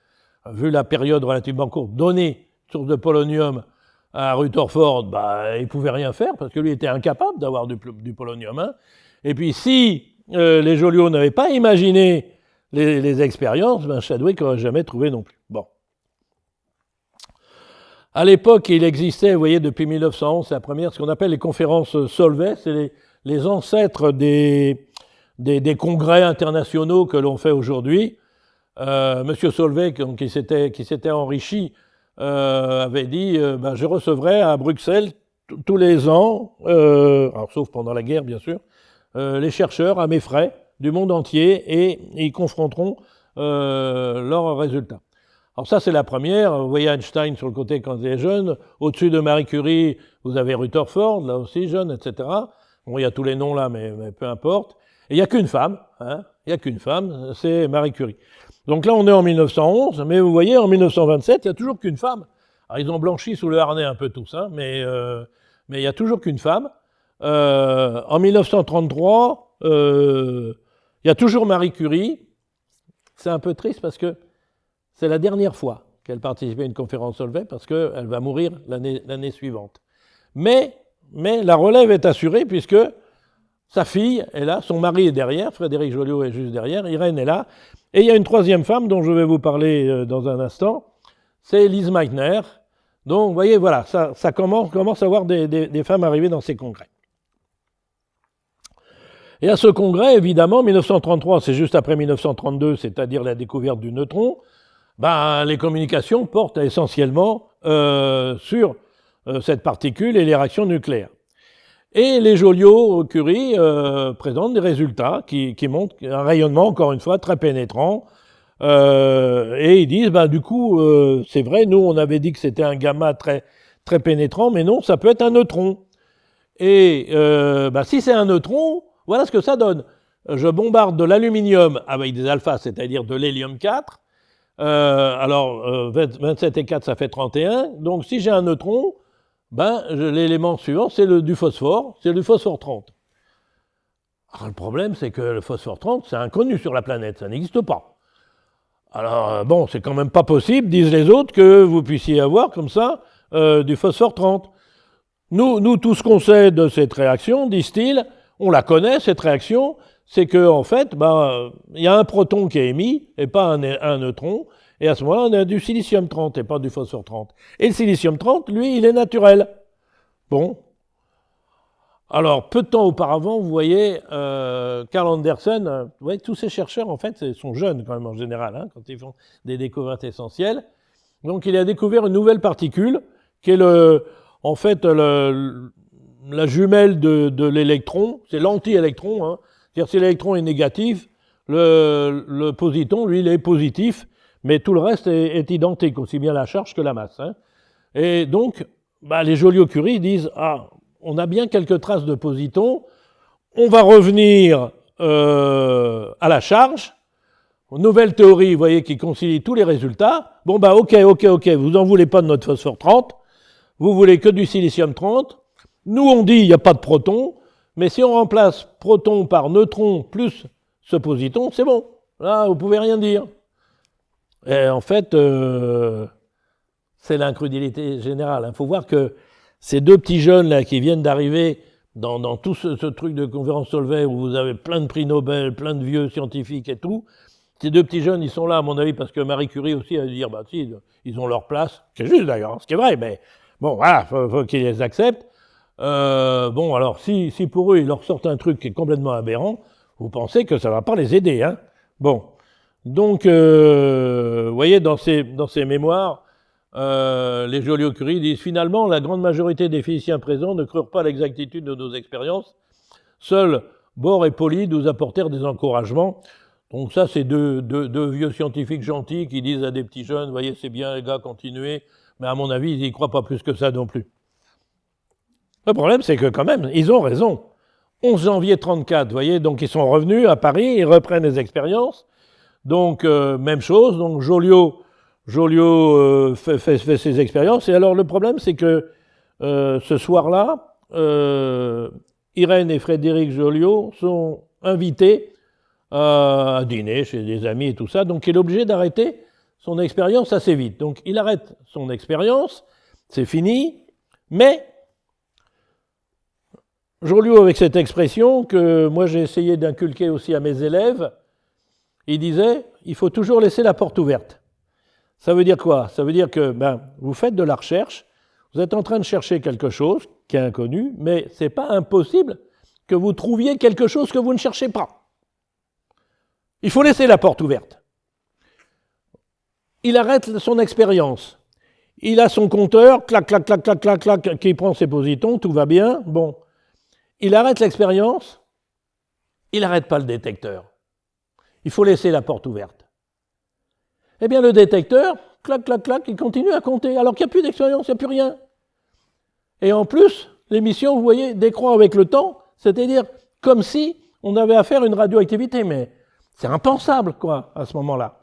vu la période relativement courte, donné source de polonium à Rutherford, il ne pouvait rien faire parce que lui était incapable d'avoir du polonium. Hein. Et puis si les Joliot n'avaient pas imaginé les expériences, Chadwick n'aurait jamais trouvé non plus. Bon. À l'époque, il existait, vous voyez, depuis 1911, c'est la première, ce qu'on appelle les conférences Solvay, c'est les ancêtres des congrès internationaux que l'on fait aujourd'hui. Monsieur Solvay, qui s'était enrichi, avait dit je recevrai à Bruxelles tous les ans, alors sauf pendant la guerre bien sûr, les chercheurs à mes frais du monde entier et ils confronteront leurs résultats. Alors ça c'est la première, vous voyez Einstein sur le côté quand il est jeune, au-dessus de Marie Curie vous avez Rutherford, là aussi jeune, etc. Bon il y a tous les noms là mais peu importe. Et il n'y a qu'une femme, hein, il n'y a qu'une femme, c'est Marie Curie. Donc là, on est en 1911, mais vous voyez, en 1927, il n'y a toujours qu'une femme. Alors, ils ont blanchi sous le harnais un peu tous, hein, mais il n'y a toujours qu'une femme. En 1933, il y a toujours Marie Curie. C'est un peu triste parce que c'est la dernière fois qu'elle participait à une conférence Solvay parce qu'elle va mourir l'année suivante. Mais la relève est assurée puisque sa fille est là, son mari est derrière, Frédéric Joliot est juste derrière, Irène est là. Et il y a une troisième femme dont je vais vous parler dans un instant, c'est Lise Meitner. Donc, vous voyez, voilà, ça commence à voir des femmes arriver dans ces congrès. Et à ce congrès, évidemment, 1933, c'est juste après 1932, c'est-à-dire la découverte du neutron, les communications portent essentiellement sur cette particule et les réactions nucléaires. Et les Joliot-Curie présentent des résultats qui montrent un rayonnement, encore une fois, très pénétrant. Et ils disent, du coup, c'est vrai, nous, on avait dit que c'était un gamma très, très pénétrant, mais non, ça peut être un neutron. Et si c'est un neutron, voilà ce que ça donne. je bombarde de l'aluminium avec des alphas, c'est-à-dire de l'hélium 4. 27 et 4, ça fait 31. Donc si j'ai un neutron, l'élément suivant, c'est du phosphore, c'est du phosphore 30. Alors le problème, c'est que le phosphore 30, c'est inconnu sur la planète, ça n'existe pas. Alors bon, c'est quand même pas possible, disent les autres, que vous puissiez avoir comme ça du phosphore 30. Nous, tout ce qu'on sait de cette réaction, disent-ils, on la connaît, cette réaction, c'est qu'en fait, il y a un proton qui est émis et pas un neutron, et à ce moment-là, on a du silicium 30 et pas du phosphore 30. Et le silicium 30, lui, il est naturel. Bon. Alors, peu de temps auparavant, vous voyez, Karl Andersen, vous voyez, tous ces chercheurs, en fait, sont jeunes quand même en général, hein, quand ils font des découvertes essentielles. Donc, il a découvert une nouvelle particule qui est en fait la jumelle de l'électron, c'est l'anti-électron, hein. C'est-à-dire si l'électron est négatif, le positon, lui, il est positif, mais tout le reste est identique, aussi bien la charge que la masse. Hein. Et donc, les Joliot-Curie disent, on a bien quelques traces de positons, on va revenir à la charge, nouvelle théorie, vous voyez, qui concilie tous les résultats. Bon, ok, vous n'en voulez pas de notre phosphore 30, vous voulez que du silicium 30. Nous, on dit, il n'y a pas de protons, mais si on remplace proton par neutron plus ce positon, c'est bon. Là, vous ne pouvez rien dire. Et en fait, c'est l'incrédulité générale. Il faut voir que ces deux petits jeunes là qui viennent d'arriver dans tout ce truc de conférence Solvay où vous avez plein de prix Nobel, plein de vieux scientifiques et tout, ces deux petits jeunes, ils sont là, à mon avis, parce que Marie Curie aussi a dû dire, si, ils ont leur place. C'est juste d'ailleurs, ce qui est vrai, mais bon, voilà, faut qu'ils les acceptent. Alors, si pour eux, ils leur sortent un truc qui est complètement aberrant, vous pensez que ça ne va pas les aider, hein. Bon. Donc, vous voyez, dans ces mémoires, les Joliot-Curie disent, finalement, la grande majorité des physiciens présents ne crurent pas à l'exactitude de nos expériences. Seuls Bohr et Pauli nous apportèrent des encouragements. Donc ça, c'est deux vieux scientifiques gentils qui disent à des petits jeunes, vous voyez, c'est bien les gars, continuez, mais à mon avis, ils n'y croient pas plus que ça non plus. Le problème, c'est que quand même, ils ont raison. 11 janvier 1934, vous voyez, donc ils sont revenus à Paris, ils reprennent les expériences. Donc, même chose, donc Joliot fait ses expériences. Et alors, le problème, c'est que ce soir-là, Irène et Frédéric Joliot sont invités à dîner chez des amis et tout ça. Donc, il est obligé d'arrêter son expérience assez vite. Donc, il arrête son expérience, c'est fini, mais Joliot, avec cette expression que moi j'ai essayé d'inculquer aussi à mes élèves, il disait, il faut toujours laisser la porte ouverte. Ça veut dire quoi? Ça veut dire que vous faites de la recherche, vous êtes en train de chercher quelque chose qui est inconnu, mais ce n'est pas impossible que vous trouviez quelque chose que vous ne cherchez pas. Il faut laisser la porte ouverte. Il arrête son expérience. Il a son compteur, clac, clac, clac, clac, clac, clac, qui prend ses positons, tout va bien. Bon. Il arrête l'expérience, il n'arrête pas le détecteur. Il faut laisser la porte ouverte. Eh bien, le détecteur, clac, clac, clac, il continue à compter, alors qu'il n'y a plus d'expérience, il n'y a plus rien. Et en plus, l'émission, vous voyez, décroît avec le temps, c'est-à-dire comme si on avait affaire à une radioactivité, mais c'est impensable, quoi, à ce moment-là.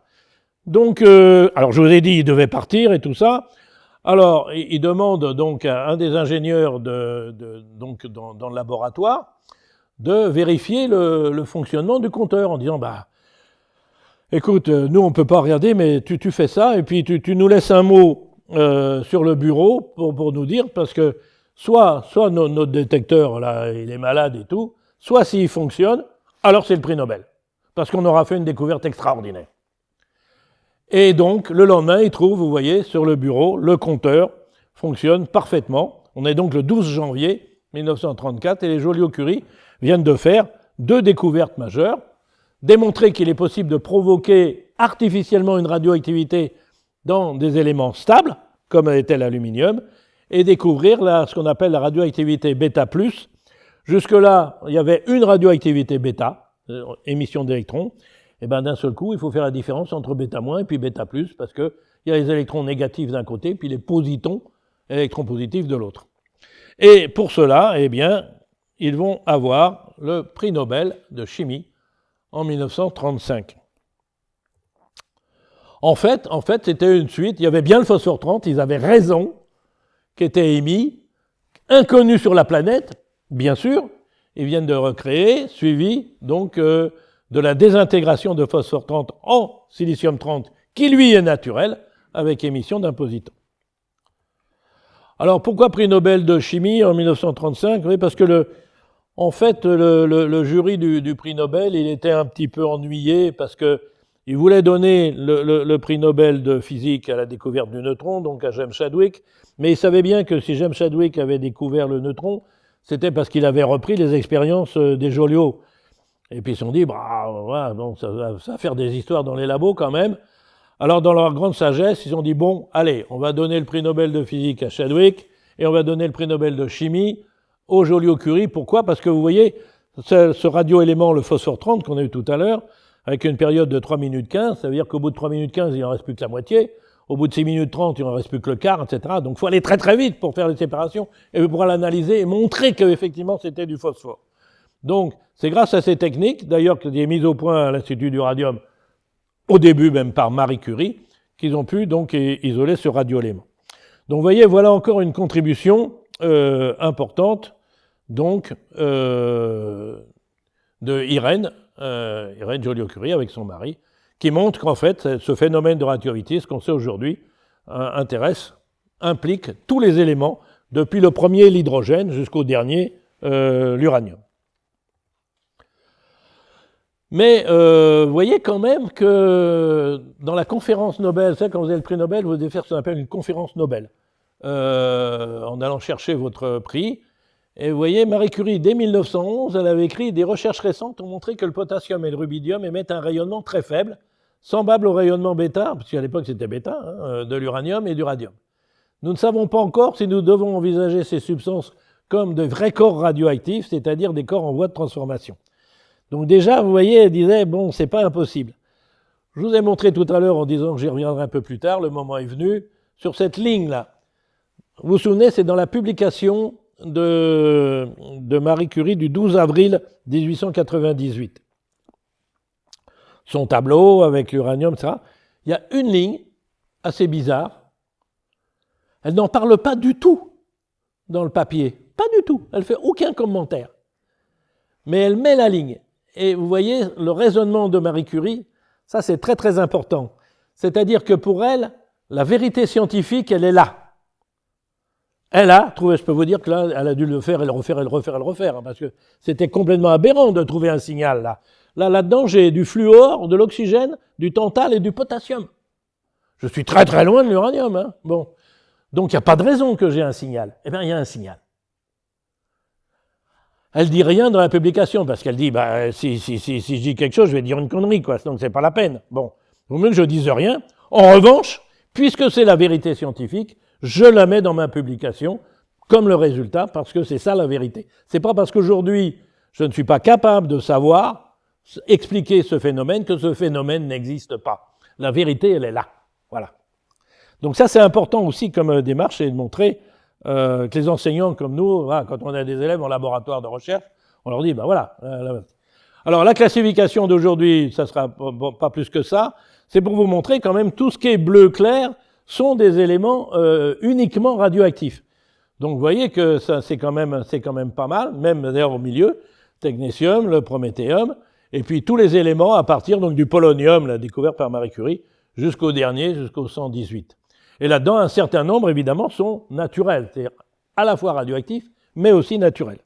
Donc, alors je vous ai dit, il devait partir et tout ça. Alors, il demande donc à un des ingénieurs donc dans le laboratoire de vérifier le fonctionnement du compteur en disant, écoute, nous on ne peut pas regarder, mais tu fais ça, et puis tu nous laisses un mot sur le bureau pour nous dire, parce que soit notre détecteur, là, il est malade et tout, soit s'il fonctionne, alors c'est le prix Nobel, parce qu'on aura fait une découverte extraordinaire. Et donc, le lendemain, il trouve, vous voyez, sur le bureau, le compteur fonctionne parfaitement. On est donc le 12 janvier 1934, et les Joliot-Curie viennent de faire 2 découvertes majeures, démontrer qu'il est possible de provoquer artificiellement une radioactivité dans des éléments stables, comme était l'aluminium, et découvrir ce qu'on appelle la radioactivité bêta+. Jusque-là, il y avait une radioactivité bêta, émission d'électrons. Et d'un seul coup, il faut faire la différence entre bêta- et puis bêta+, parce qu'il y a les électrons négatifs d'un côté, puis les positons, électrons positifs de l'autre. Et pour cela, eh bien, ils vont avoir le prix Nobel de chimie en 1935. En fait, c'était une suite. Il y avait bien le phosphore 30, ils avaient raison, qui était émis, inconnu sur la planète, bien sûr. Ils viennent de recréer, suivi donc de la désintégration de phosphore 30 en silicium 30, qui lui est naturel, avec émission d'un positron. Alors pourquoi prix Nobel de chimie en 1935 ? Oui, parce que le jury du prix Nobel, il était un petit peu ennuyé parce qu'il voulait donner le prix Nobel de physique à la découverte du neutron, donc à James Chadwick, mais il savait bien que si James Chadwick avait découvert le neutron, c'était parce qu'il avait repris les expériences des Joliot. Et puis ils se sont dit, voilà, donc ça va faire des histoires dans les labos quand même. Alors dans leur grande sagesse, ils ont dit, bon, allez, on va donner le prix Nobel de physique à Chadwick et on va donner le prix Nobel de chimie au Joliot-Curie. Pourquoi ? Parce que vous voyez, ce radioélément, le phosphore 30 qu'on a eu tout à l'heure, avec une période de 3 minutes 15, ça veut dire qu'au bout de 3 minutes 15, il n'en reste plus que la moitié. Au bout de 6 minutes 30, il n'en reste plus que le quart, etc. Donc il faut aller très très vite pour faire les séparations et pour l'analyser et montrer qu'effectivement c'était du phosphore. Donc c'est grâce à ces techniques, d'ailleurs que des mises au point à l'Institut du radium, au début même par Marie Curie, qu'ils ont pu donc isoler ce radioélément. Donc vous voyez, voilà encore une contribution importante donc de Irène Joliot-Curie avec son mari, qui montre qu'en fait, ce phénomène de radioactivité, ce qu'on sait aujourd'hui, implique tous les éléments, depuis le premier, l'hydrogène, jusqu'au dernier, l'uranium. Mais vous voyez quand même que dans la conférence Nobel, vous savez, quand vous avez le prix Nobel, vous devez faire ce qu'on appelle une conférence Nobel, en allant chercher votre prix. Et vous voyez, Marie Curie, dès 1911, elle avait écrit « Des recherches récentes ont montré que le potassium et le rubidium émettent un rayonnement très faible, semblable au rayonnement bêta, parce qu'à l'époque c'était bêta, de l'uranium et du radium. Nous ne savons pas encore si nous devons envisager ces substances comme de vrais corps radioactifs, c'est-à-dire des corps en voie de transformation. » Donc déjà, vous voyez, elle disait « Bon, c'est pas impossible. » Je vous ai montré tout à l'heure, en disant que j'y reviendrai un peu plus tard, le moment est venu, sur cette ligne-là. Vous vous souvenez, c'est dans la publication de Marie Curie du 12 avril 1898. Son tableau avec l'uranium, etc. Il y a une ligne assez bizarre. Elle n'en parle pas du tout dans le papier. Pas du tout. Elle ne fait aucun commentaire. Mais elle met la ligne. Et vous voyez, le raisonnement de Marie Curie, ça c'est très très important. C'est-à-dire que pour elle, la vérité scientifique, elle est là. Elle a trouvé, je peux vous dire que là, elle a dû le faire et le refaire, parce que c'était complètement aberrant de trouver un signal là. Là-dedans, j'ai du fluor, de l'oxygène, du tantale et du potassium. Je suis très très loin de l'uranium, hein. Bon. Donc il n'y a pas de raison que j'ai un signal. Eh bien, il y a un signal. Elle dit rien dans la publication, parce qu'elle dit, si je dis quelque chose, je vais dire une connerie, quoi. Donc c'est pas la peine. Bon. Au mieux que je dise rien. En revanche, puisque c'est la vérité scientifique, je la mets dans ma publication comme le résultat, parce que c'est ça la vérité. C'est pas parce qu'aujourd'hui, je ne suis pas capable de savoir expliquer ce phénomène que ce phénomène n'existe pas. La vérité, elle est là. Voilà. Donc ça, c'est important aussi comme démarche, c'est de montrer que les enseignants comme nous, voilà, quand on a des élèves en laboratoire de recherche, on leur dit, voilà. Alors la classification d'aujourd'hui, ça sera pas plus que ça, c'est pour vous montrer quand même tout ce qui est bleu clair sont des éléments uniquement radioactifs. Donc vous voyez que ça c'est quand même pas mal, même d'ailleurs au milieu, technétium, le prométhéum, et puis tous les éléments à partir donc du polonium, là, découvert par Marie Curie, jusqu'au dernier, jusqu'au 118. Et là-dedans, un certain nombre, évidemment, sont naturels, c'est-à-dire à la fois radioactifs, mais aussi naturels.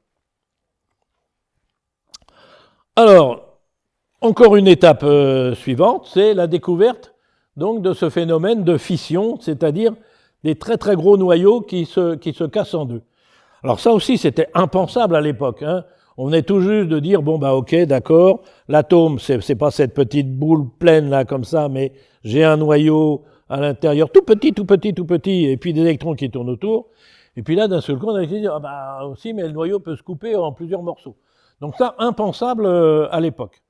Alors, encore une étape suivante, c'est la découverte donc de ce phénomène de fission, c'est-à-dire des très très gros noyaux qui se cassent en deux. Alors ça aussi, c'était impensable à l'époque, hein. On venait tout juste de dire, ok, d'accord, l'atome, c'est pas cette petite boule pleine là comme ça, mais j'ai un noyau à l'intérieur, tout petit, et puis des électrons qui tournent autour. Et puis là, d'un seul coup, on a dit, aussi, mais le noyau peut se couper en plusieurs morceaux. Donc ça, impensable à l'époque.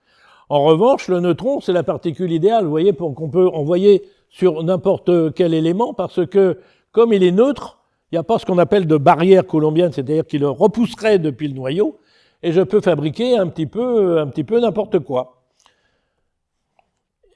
En revanche, le neutron, c'est la particule idéale, vous voyez, qu'on peut envoyer sur n'importe quel élément, parce que, comme il est neutre, il n'y a pas ce qu'on appelle de barrière coulombienne, c'est-à-dire qu'il le repousserait depuis le noyau, et je peux fabriquer un petit peu n'importe quoi.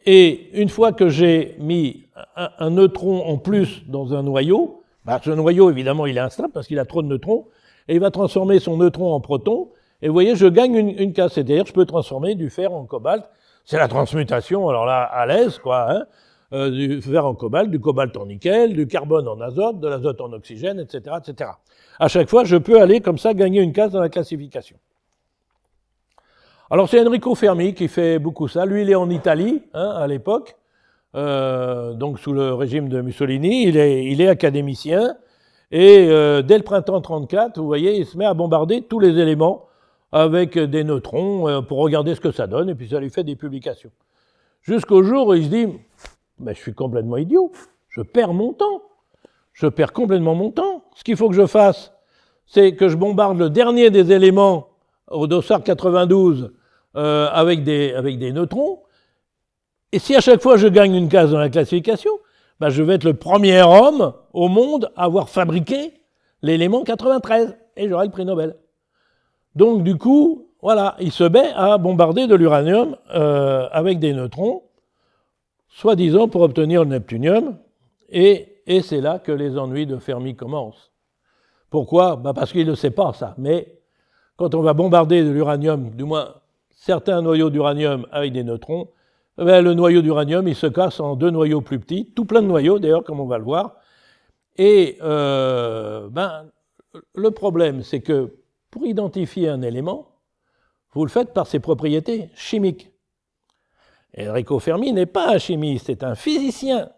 Et une fois que j'ai mis un neutron en plus dans un noyau, ce noyau, évidemment, il est instable parce qu'il a trop de neutrons, et il va transformer son neutron en proton, et vous voyez, je gagne une case, c'est-à-dire je peux transformer du fer en cobalt. C'est la transmutation, alors là, à l'aise, quoi, du fer en cobalt, du cobalt en nickel, du carbone en azote, de l'azote en oxygène, etc., etc. À chaque fois, je peux aller comme ça gagner une case dans la classification. Alors c'est Enrico Fermi qui fait beaucoup ça. Lui, il est en Italie, à l'époque, donc sous le régime de Mussolini. Il est académicien, et dès le printemps 1934, vous voyez, il se met à bombarder tous les éléments avec des neutrons pour regarder ce que ça donne, et puis ça lui fait des publications. Jusqu'au jour où il se dit, je suis complètement idiot, je perds mon temps, je perds complètement mon temps. Ce qu'il faut que je fasse, c'est que je bombarde le dernier des éléments au dossard 92 avec des neutrons, et si à chaque fois je gagne une case dans la classification, je vais être le premier homme au monde à avoir fabriqué l'élément 93, et j'aurai le prix Nobel. Donc du coup, voilà, il se met à bombarder de l'uranium avec des neutrons, soi-disant pour obtenir le neptunium, et c'est là que les ennuis de Fermi commencent. Pourquoi ? Parce qu'il ne sait pas ça, mais quand on va bombarder de l'uranium, du moins certains noyaux d'uranium avec des neutrons, le noyau d'uranium, il se casse en deux noyaux plus petits, tout plein de noyaux d'ailleurs, comme on va le voir. Et le problème, c'est que pour identifier un élément, vous le faites par ses propriétés chimiques. Enrico Fermi n'est pas un chimiste, c'est un physicien.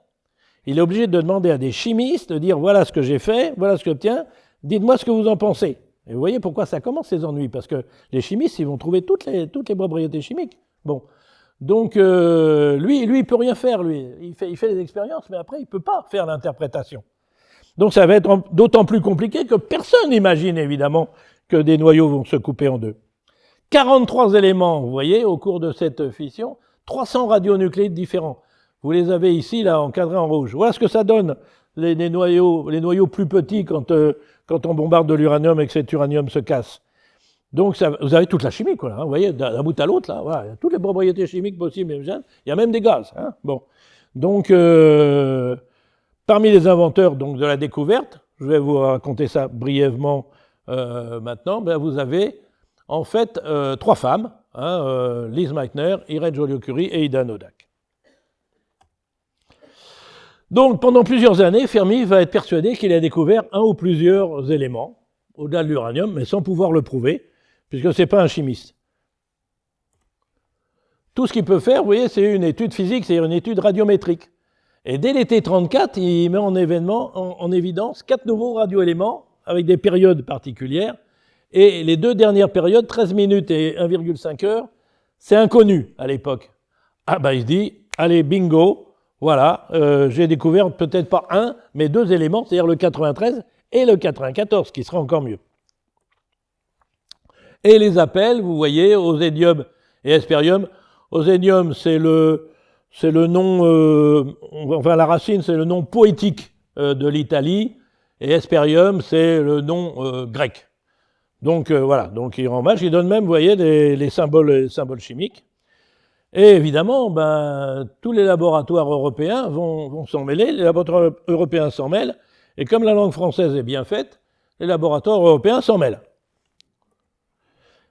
Il est obligé de demander à des chimistes de dire voilà ce que j'ai fait, voilà ce que j'obtiens, dites-moi ce que vous en pensez. Et vous voyez pourquoi ça commence ces ennuis, parce que les chimistes, ils vont trouver toutes les propriétés chimiques. Bon. Donc, lui, il peut rien faire, lui. Il fait des expériences, mais après, il peut pas faire l'interprétation. Donc, ça va être d'autant plus compliqué que personne n'imagine, évidemment, que des noyaux vont se couper en deux. 43 éléments, vous voyez, au cours de cette fission, 300 radionucléides différents. Vous les avez ici, là, encadrés en rouge. Voilà ce que ça donne, les noyaux plus petits quand on bombarde de l'uranium et que cet uranium se casse. Donc, vous avez toute la chimie, quoi, vous voyez, d'un bout à l'autre, là, voilà, il y a toutes les propriétés chimiques possibles, il y a même des gaz. Bon. Donc, parmi les inventeurs donc, de la découverte, je vais vous raconter ça brièvement maintenant, vous avez en fait 3 femmes, Lise Meitner, Irène Joliot-Curie et Ida Noddack. Donc, pendant plusieurs années, Fermi va être persuadé qu'il a découvert un ou plusieurs éléments, au-delà de l'uranium, mais sans pouvoir le prouver, puisque ce n'est pas un chimiste. Tout ce qu'il peut faire, vous voyez, c'est une étude physique, c'est une étude radiométrique. Et dès l'été 1934, il met en évidence 4 nouveaux radioéléments avec des périodes particulières. Et les 2 dernières périodes, 13 minutes et 1,5 heures, c'est inconnu à l'époque. Il se dit, allez, bingo, voilà, j'ai découvert peut-être pas un, mais 2 éléments, c'est-à-dire le 93 et le 94, qui sera encore mieux. Et les appelle, vous voyez, osénium et hespérium. Osénium, c'est le nom, la racine, c'est le nom poétique de l'Italie, et hespérium, c'est le nom grec. Donc voilà, donc il rend hommage, il donne même, vous voyez, les symboles chimiques. Et évidemment, tous les laboratoires européens vont s'en mêler, les laboratoires européens s'en mêlent, et comme la langue française est bien faite, les laboratoires européens s'en mêlent.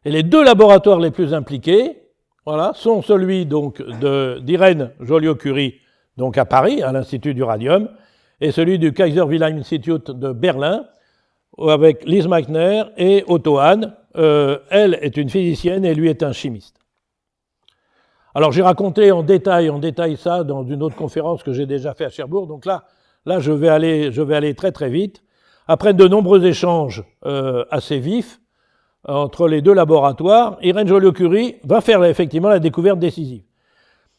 Et les 2 laboratoires les plus impliqués, voilà, sont celui donc d'Irène Joliot-Curie, donc à Paris, à l'Institut du Radium, et celui du Kaiser Wilhelm Institute de Berlin, avec Lise Meitner et Otto Hahn. Elle est une physicienne et lui est un chimiste. Alors j'ai raconté en détail ça dans une autre conférence que j'ai déjà fait à Cherbourg, donc là je vais aller très très vite. Après de nombreux échanges assez vifs entre les 2 laboratoires, Irène Joliot-Curie va faire effectivement la découverte décisive.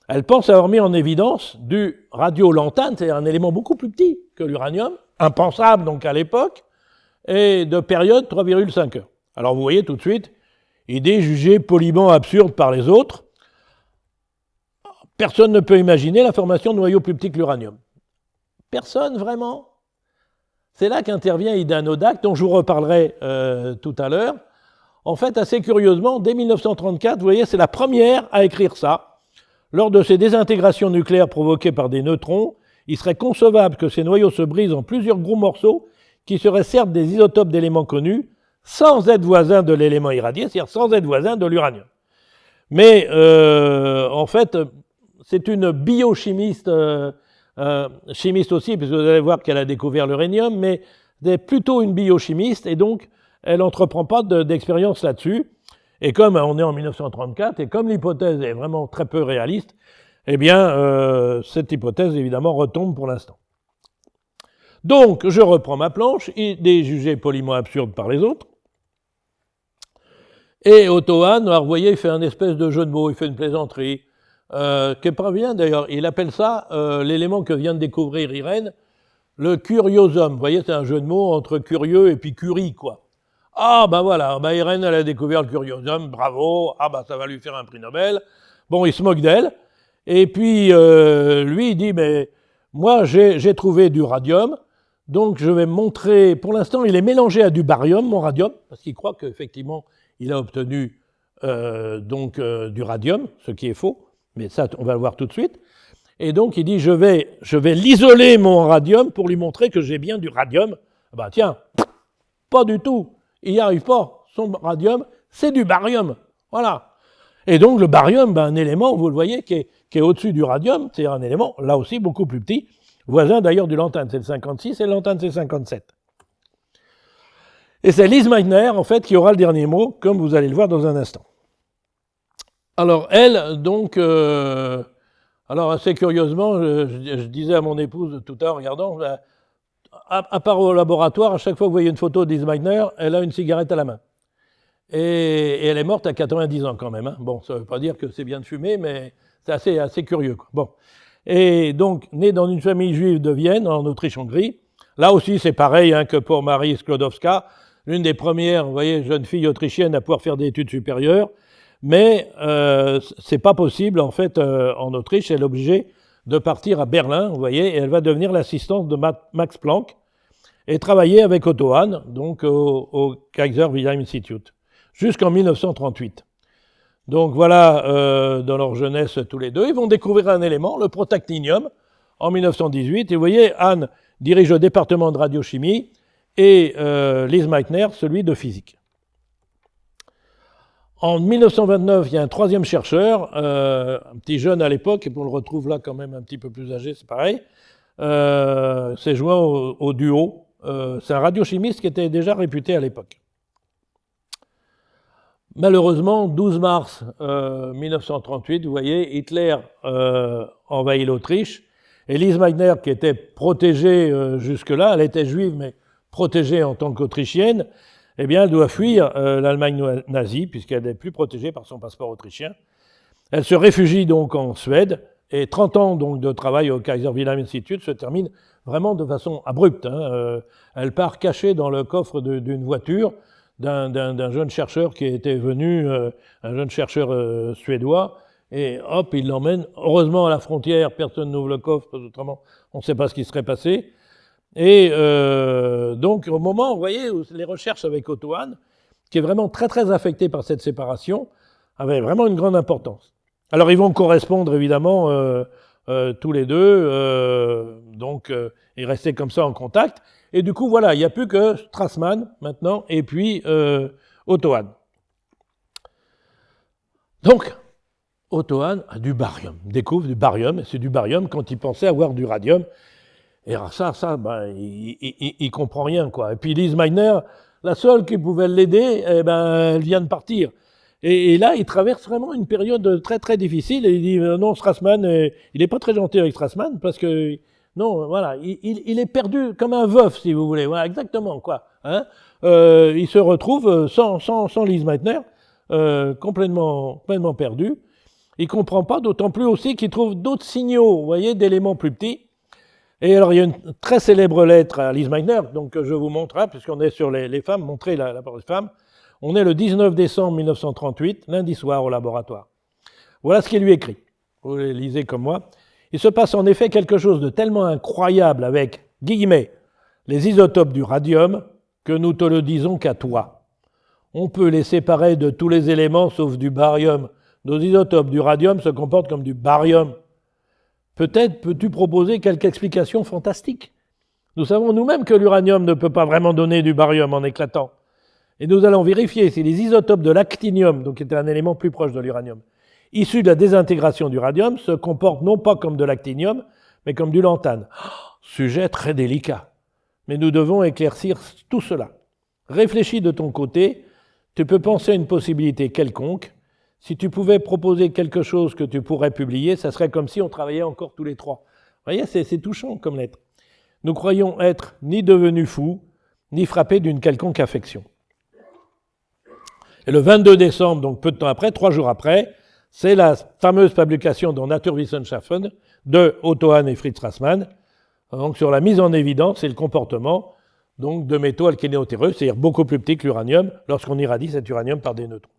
Elle pense avoir mis en évidence du radiolantane, c'est un élément beaucoup plus petit que l'uranium, impensable donc à l'époque, et de période 3,5 heures. Alors vous voyez tout de suite, idée jugée poliment absurde par les autres. Personne ne peut imaginer la formation de noyaux plus petits que l'uranium. Personne, vraiment. C'est là qu'intervient Ida Noddack, dont je vous reparlerai tout à l'heure. En fait, assez curieusement, dès 1934, vous voyez, c'est la première à écrire ça. Lors de ces désintégrations nucléaires provoquées par des neutrons, il serait concevable que ces noyaux se brisent en plusieurs gros morceaux qui seraient certes des isotopes d'éléments connus, sans être voisins de l'élément irradié, c'est-à-dire sans être voisins de l'uranium. Mais en fait, c'est une biochimiste, chimiste aussi, puisque vous allez voir qu'elle a découvert l'uranium, mais c'est plutôt une biochimiste, et donc elle n'entreprend pas d'expérience là-dessus. Et comme on est en 1934, et comme l'hypothèse est vraiment très peu réaliste, eh bien, cette hypothèse, évidemment, retombe pour l'instant. Donc, je reprends ma planche, il est jugé poliment absurde par les autres. Et Otto Hahn, alors vous voyez, il fait un espèce de jeu de mots, il fait une plaisanterie, qui est pas bien d'ailleurs. Il appelle ça, l'élément que vient de découvrir Irène, le curiosum. Vous voyez, c'est un jeu de mots entre curieux et puis curie, quoi. Ah, ben voilà, ben Irène, elle a découvert le curiosum, bravo, ah ben ça va lui faire un prix Nobel. Bon, il se moque d'elle. Et puis, lui, il dit, mais moi, j'ai trouvé du radium, donc je vais me montrer, pour l'instant, il est mélangé à du barium, mon radium, parce qu'il croit qu'effectivement, il a obtenu du radium, ce qui est faux, mais ça, on va le voir tout de suite. Et donc, il dit, je vais l'isoler, mon radium, pour lui montrer que j'ai bien du radium. Ah ben tiens, pas du tout. Il n'y arrive pas. Son radium, c'est du barium. Voilà. Et donc, le barium, un élément, vous le voyez, qui est au-dessus du radium, c'est un élément, là aussi, beaucoup plus petit, voisin d'ailleurs du lantane, c'est le 56, et le lantane, c'est le 57. Et c'est Lise Meitner, en fait, qui aura le dernier mot, comme vous allez le voir dans un instant. Alors, elle, donc, alors assez curieusement, je disais à mon épouse tout à l'heure, regardant, à part au laboratoire, à chaque fois que vous voyez une photo d'Lise Meitner, elle a une cigarette à la main. Et elle est morte à 90 ans quand même. Hein. Bon, ça ne veut pas dire que c'est bien de fumer, mais c'est assez curieux, quoi. Bon. Et donc, née dans une famille juive de Vienne, en Autriche-Hongrie. Là aussi, c'est pareil hein, que pour Marie Sklodowska, l'une des premières, vous voyez, jeunes filles autrichiennes à pouvoir faire des études supérieures. Mais c'est pas possible, en fait, en Autriche, elle est obligée de partir à Berlin, vous voyez, et elle va devenir l'assistante de Max Planck et travailler avec Otto Hahn, donc au Kaiser Wilhelm Institute, jusqu'en 1938. Donc voilà, dans leur jeunesse, tous les deux, ils vont découvrir un élément, le protactinium, en 1918. Et vous voyez, Hahn dirige le département de radiochimie et Lise Meitner, celui de physique. En 1929, il y a un troisième chercheur, un petit jeune à l'époque, et on le retrouve là quand même un petit peu plus âgé, c'est pareil, s'est joint au duo. C'est un radiochimiste qui était déjà réputé à l'époque. Malheureusement, 12 mars 1938, vous voyez, Hitler envahit l'Autriche, et Lise Meitner, qui était protégée jusque-là, elle était juive, mais protégée en tant qu'autrichienne, eh bien, elle doit fuir l'Allemagne nazie, puisqu'elle n'est plus protégée par son passeport autrichien. Elle se réfugie donc en Suède, et 30 ans donc, de travail au Kaiser Wilhelm Institute se terminent vraiment de façon abrupte. Hein. Elle part cachée dans le coffre d'une voiture d'un jeune chercheur qui était venu, un jeune chercheur suédois, et hop, il l'emmène, heureusement à la frontière, personne n'ouvre le coffre, parce autrement on ne sait pas ce qui serait passé. Et donc, au moment, vous voyez, où les recherches avec Otto Hahn, qui est vraiment très très affecté par cette séparation, avaient vraiment une grande importance. Alors, ils vont correspondre, évidemment, tous les deux, et rester comme ça en contact. Et du coup, voilà, il n'y a plus que Strassmann, maintenant, et puis Otto Hahn. Donc, Otto Hahn a du barium, découvre du barium, et c'est du barium quand il pensait avoir du radium. Et alors ça, il comprend rien, quoi. Et puis Lise Meitner, la seule qui pouvait l'aider, eh ben, elle vient de partir. Et là, il traverse vraiment une période très très difficile. Et il dit non, Strassmann, il n'est pas très gentil avec Strassmann parce que non, voilà, il est perdu comme un veuf, si vous voulez. Voilà, exactement, quoi. Hein, il se retrouve sans Lise Meitner, complètement perdu. Il comprend pas, d'autant plus aussi qu'il trouve d'autres signaux, vous voyez, d'éléments plus petits. Et alors, il y a une très célèbre lettre à Lise Meitner, donc je vous montre, hein, puisqu'on est sur les femmes, montrer la parole des femmes. On est le 19 décembre 1938, lundi soir au laboratoire. Voilà ce qu'il lui écrit. Vous les lisez comme moi. Il se passe en effet quelque chose de tellement incroyable avec, guillemets, les isotopes du radium, que nous te le disons qu'à toi. On peut les séparer de tous les éléments sauf du barium nos isotopes du radium se comportent comme du barium. Peut-être peux-tu proposer quelque explication fantastique. Nous savons nous-mêmes que l'uranium ne peut pas vraiment donner du barium en éclatant. Et nous allons vérifier si les isotopes de l'actinium, donc qui était un élément plus proche de l'uranium, issus de la désintégration du radium, se comportent non pas comme de l'actinium, mais comme du lantane. Sujet très délicat. Mais nous devons éclaircir tout cela. Réfléchis de ton côté, tu peux penser à une possibilité quelconque. Si tu pouvais proposer quelque chose que tu pourrais publier, ça serait comme si on travaillait encore tous les trois. Vous voyez, c'est touchant comme lettre. Nous croyons être ni devenus fous, ni frappés d'une quelconque affection. Et le 22 décembre, donc peu de temps après, 3 jours après, c'est la fameuse publication dans Naturwissenschaften de Otto Hahn et Fritz Strassmann, donc sur la mise en évidence et le comportement donc, de métaux alkénéotéreux, c'est-à-dire beaucoup plus petits que l'uranium, lorsqu'on irradie cet uranium par des neutrons.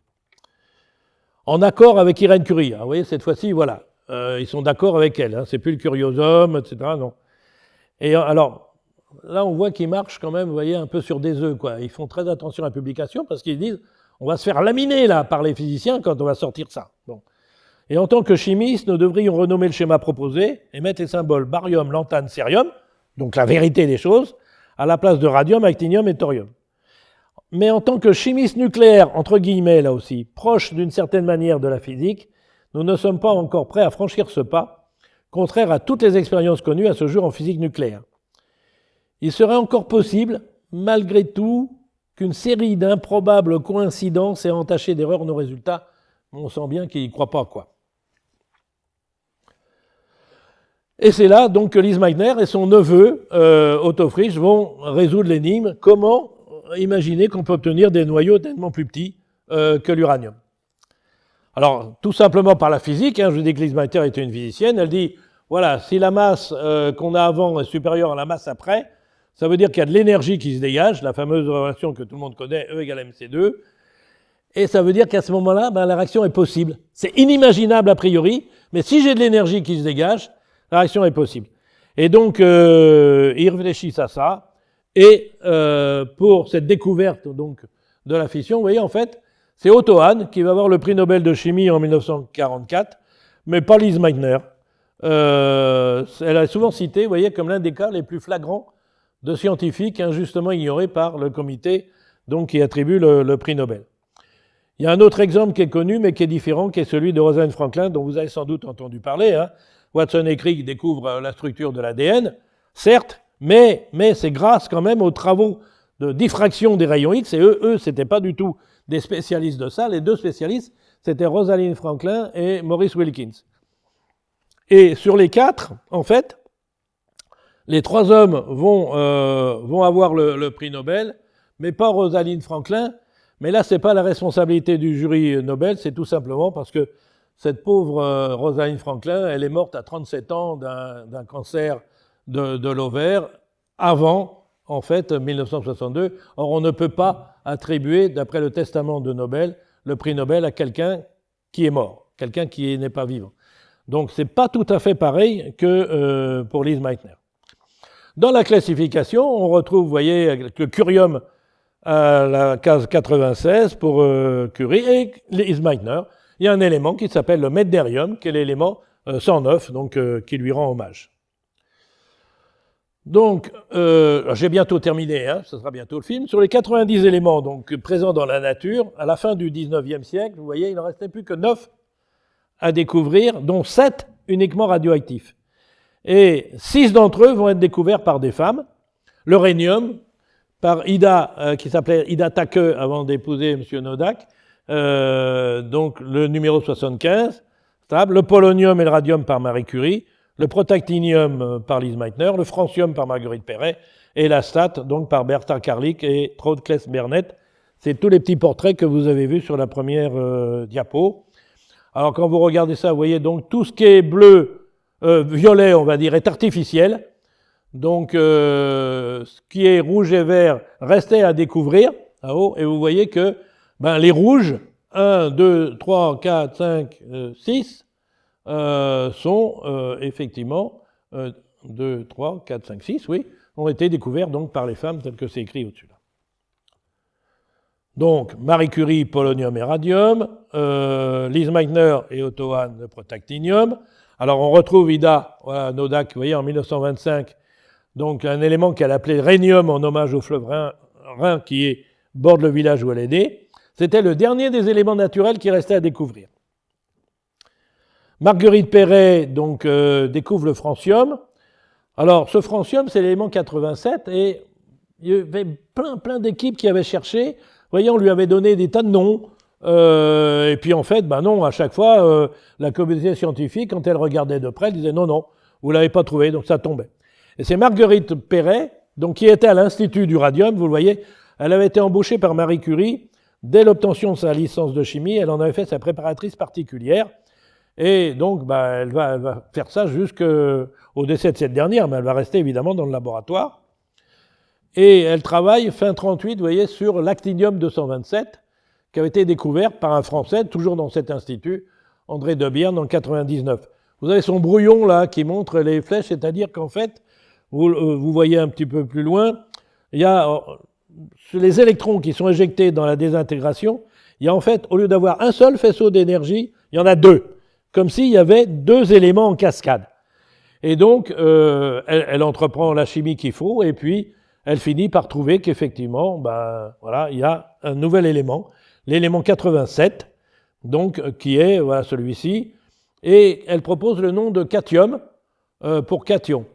En accord avec Irène Curie. Vous voyez, cette fois-ci, voilà, ils sont d'accord avec elle. C'est plus le curiosum, etc. Non. Et alors, là, on voit qu'ils marchent quand même, vous voyez, un peu sur des œufs, quoi. Ils font très attention à la publication parce qu'ils disent, on va se faire laminer là par les physiciens quand on va sortir ça. Bon. Et en tant que chimistes, nous devrions renommer le schéma proposé et mettre les symboles barium, lantane, cérium, donc la vérité des choses, à la place de radium, actinium et thorium. Mais en tant que chimistes nucléaires, entre guillemets là aussi, proches d'une certaine manière de la physique, nous ne sommes pas encore prêts à franchir ce pas, contraire à toutes les expériences connues à ce jour en physique nucléaire. Il serait encore possible, malgré tout, qu'une série d'improbables coïncidences ait entaché d'erreurs nos résultats. On sent bien qu'ils n'y croient pas, quoi. Et c'est là donc que Lise Meitner et son neveu, Otto Frisch, vont résoudre l'énigme. Comment imaginer qu'on peut obtenir des noyaux tellement plus petits que l'uranium? Alors, tout simplement par la physique, je vous dis que Lise Meitner était une physicienne, elle dit, voilà, si la masse qu'on a avant est supérieure à la masse après, ça veut dire qu'il y a de l'énergie qui se dégage, la fameuse relation que tout le monde connaît, E égale mc2, et ça veut dire qu'à ce moment-là, la réaction est possible. C'est inimaginable a priori, mais si j'ai de l'énergie qui se dégage, la réaction est possible. Et donc, ils réfléchissent à ça, et pour cette découverte donc, de la fission, vous voyez, en fait, c'est Otto Hahn qui va avoir le prix Nobel de chimie en 1944, mais pas Lise Meitner. Elle est souvent citée, vous voyez, comme l'un des cas les plus flagrants de scientifiques injustement ignorés par le comité donc, qui attribue le prix Nobel. Il y a un autre exemple qui est connu, mais qui est différent, qui est celui de Rosalind Franklin, dont vous avez sans doute entendu parler. Watson et Crick découvrent la structure de l'ADN, certes, mais c'est grâce quand même aux travaux de diffraction des rayons X, et eux c'était pas du tout des spécialistes de ça. Les deux spécialistes, c'était Rosalind Franklin et Maurice Wilkins. Et sur les 4, en fait, les 3 hommes vont avoir le prix Nobel, mais pas Rosalind Franklin. Mais là, c'est pas la responsabilité du jury Nobel, c'est tout simplement parce que cette pauvre Rosalind Franklin, elle est morte à 37 ans d'un cancer de l'ovaire avant, en fait, 1962. Or, on ne peut pas attribuer, d'après le testament de Nobel, le prix Nobel à quelqu'un qui est mort, quelqu'un qui n'est pas vivant. Donc, c'est pas tout à fait pareil que pour Lise Meitner. Dans la classification, on retrouve, vous voyez, le curium à la case 96 pour Curie et Lise Meitner. Il y a un élément qui s'appelle le meitnerium, qui est l'élément 109, donc qui lui rend hommage. Donc, j'ai bientôt terminé, ce sera bientôt le film. Sur les 90 éléments donc, présents dans la nature, à la fin du 19e siècle, vous voyez, il n'en restait plus que 9 à découvrir, dont 7 uniquement radioactifs. Et 6 d'entre eux vont être découverts par des femmes. Le rhénium, par Ida, qui s'appelait Ida Tacke avant d'épouser M. Nodak, donc le numéro 75, stable. Le polonium et le radium par Marie Curie, le protactinium par Lise Meitner, le francium par Marguerite Perret, et la stat donc par Bertha Karlik et Traude Kless-Bernet. C'est tous les petits portraits que vous avez vus sur la première diapo. Alors quand vous regardez ça, vous voyez donc tout ce qui est bleu, violet, on va dire, est artificiel. Donc ce qui est rouge et vert restait à découvrir là-haut, et vous voyez que les rouges, 1, 2, 3, 4, 5, 6, sont effectivement 2, 3, 4, 5, 6, oui, ont été découverts donc par les femmes, tel que c'est écrit au-dessus là. Donc, Marie Curie, polonium et radium, Lise Meitner et Otto Hahn, le protactinium. Alors, on retrouve Ida Noddack, vous voyez, en 1925, donc un élément qu'elle appelait rhénium en hommage au fleuve Rhin qui borde le village où elle est née. C'était le dernier des éléments naturels qui restait à découvrir. Marguerite Perret donc, découvre le francium. Alors, ce francium, c'est l'élément 87, et il y avait plein d'équipes qui avaient cherché. Vous voyez, on lui avait donné des tas de noms, et puis en fait, ben non, à chaque fois, la communauté scientifique, quand elle regardait de près, elle disait non, vous ne l'avez pas trouvé, donc ça tombait. Et c'est Marguerite Perret, donc, qui était à l'Institut du radium, vous le voyez, elle avait été embauchée par Marie Curie. Dès l'obtention de sa licence de chimie, elle en avait fait sa préparatrice particulière. Et donc, elle va faire ça jusqu'au décès de cette dernière, mais elle va rester évidemment dans le laboratoire. Et elle travaille, fin 1938, vous voyez, sur l'actinium 227, qui avait été découvert par un Français, toujours dans cet institut, André Debierne, en 1999. Vous avez son brouillon là qui montre les flèches, c'est-à-dire qu'en fait, vous voyez un petit peu plus loin, il y a les électrons qui sont éjectés dans la désintégration, il y a en fait, au lieu d'avoir un seul faisceau d'énergie, il y en a deux, comme s'il y avait deux éléments en cascade. Et donc, elle entreprend la chimie qu'il faut, et puis elle finit par trouver qu'effectivement, voilà, il y a un nouvel élément, l'élément 87, donc, qui est voilà, celui-ci, et elle propose le nom de cation pour cation.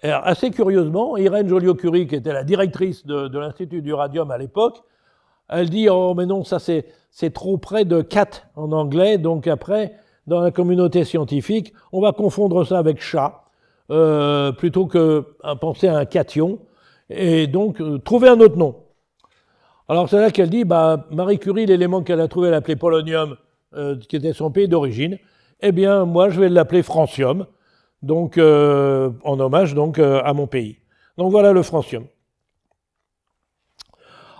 Alors, assez curieusement, Irène Joliot-Curie, qui était la directrice de l'Institut du radium à l'époque, elle dit « Oh, mais non, ça c'est trop près de cat en anglais, donc après, dans la communauté scientifique, on va confondre ça avec chat, plutôt que penser à un cation, et donc trouver un autre nom. » Alors c'est là qu'elle dit Marie Curie, l'élément qu'elle a trouvé, elle l'appelait polonium, qui était son pays d'origine. Eh bien, moi, je vais l'appeler francium, donc en hommage donc à mon pays. Donc voilà le francium.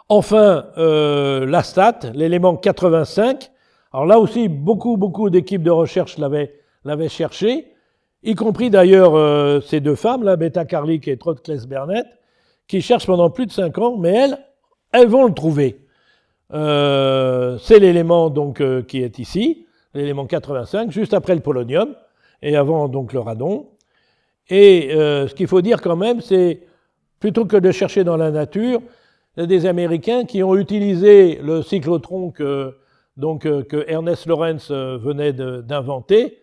Enfin, l'astat, l'élément 85. Alors là aussi, beaucoup d'équipes de recherche l'avaient cherché, y compris d'ailleurs ces deux femmes, là, Beta Karlik et Trud Kless-Berndt, qui cherchent pendant plus de 5 ans, mais elles vont le trouver. C'est l'élément donc qui est ici, l'élément 85, juste après le polonium, et avant donc le radon. Et ce qu'il faut dire quand même, c'est, plutôt que de chercher dans la nature, il y a des Américains qui ont utilisé le cyclotron que Ernest Lawrence venait d'inventer,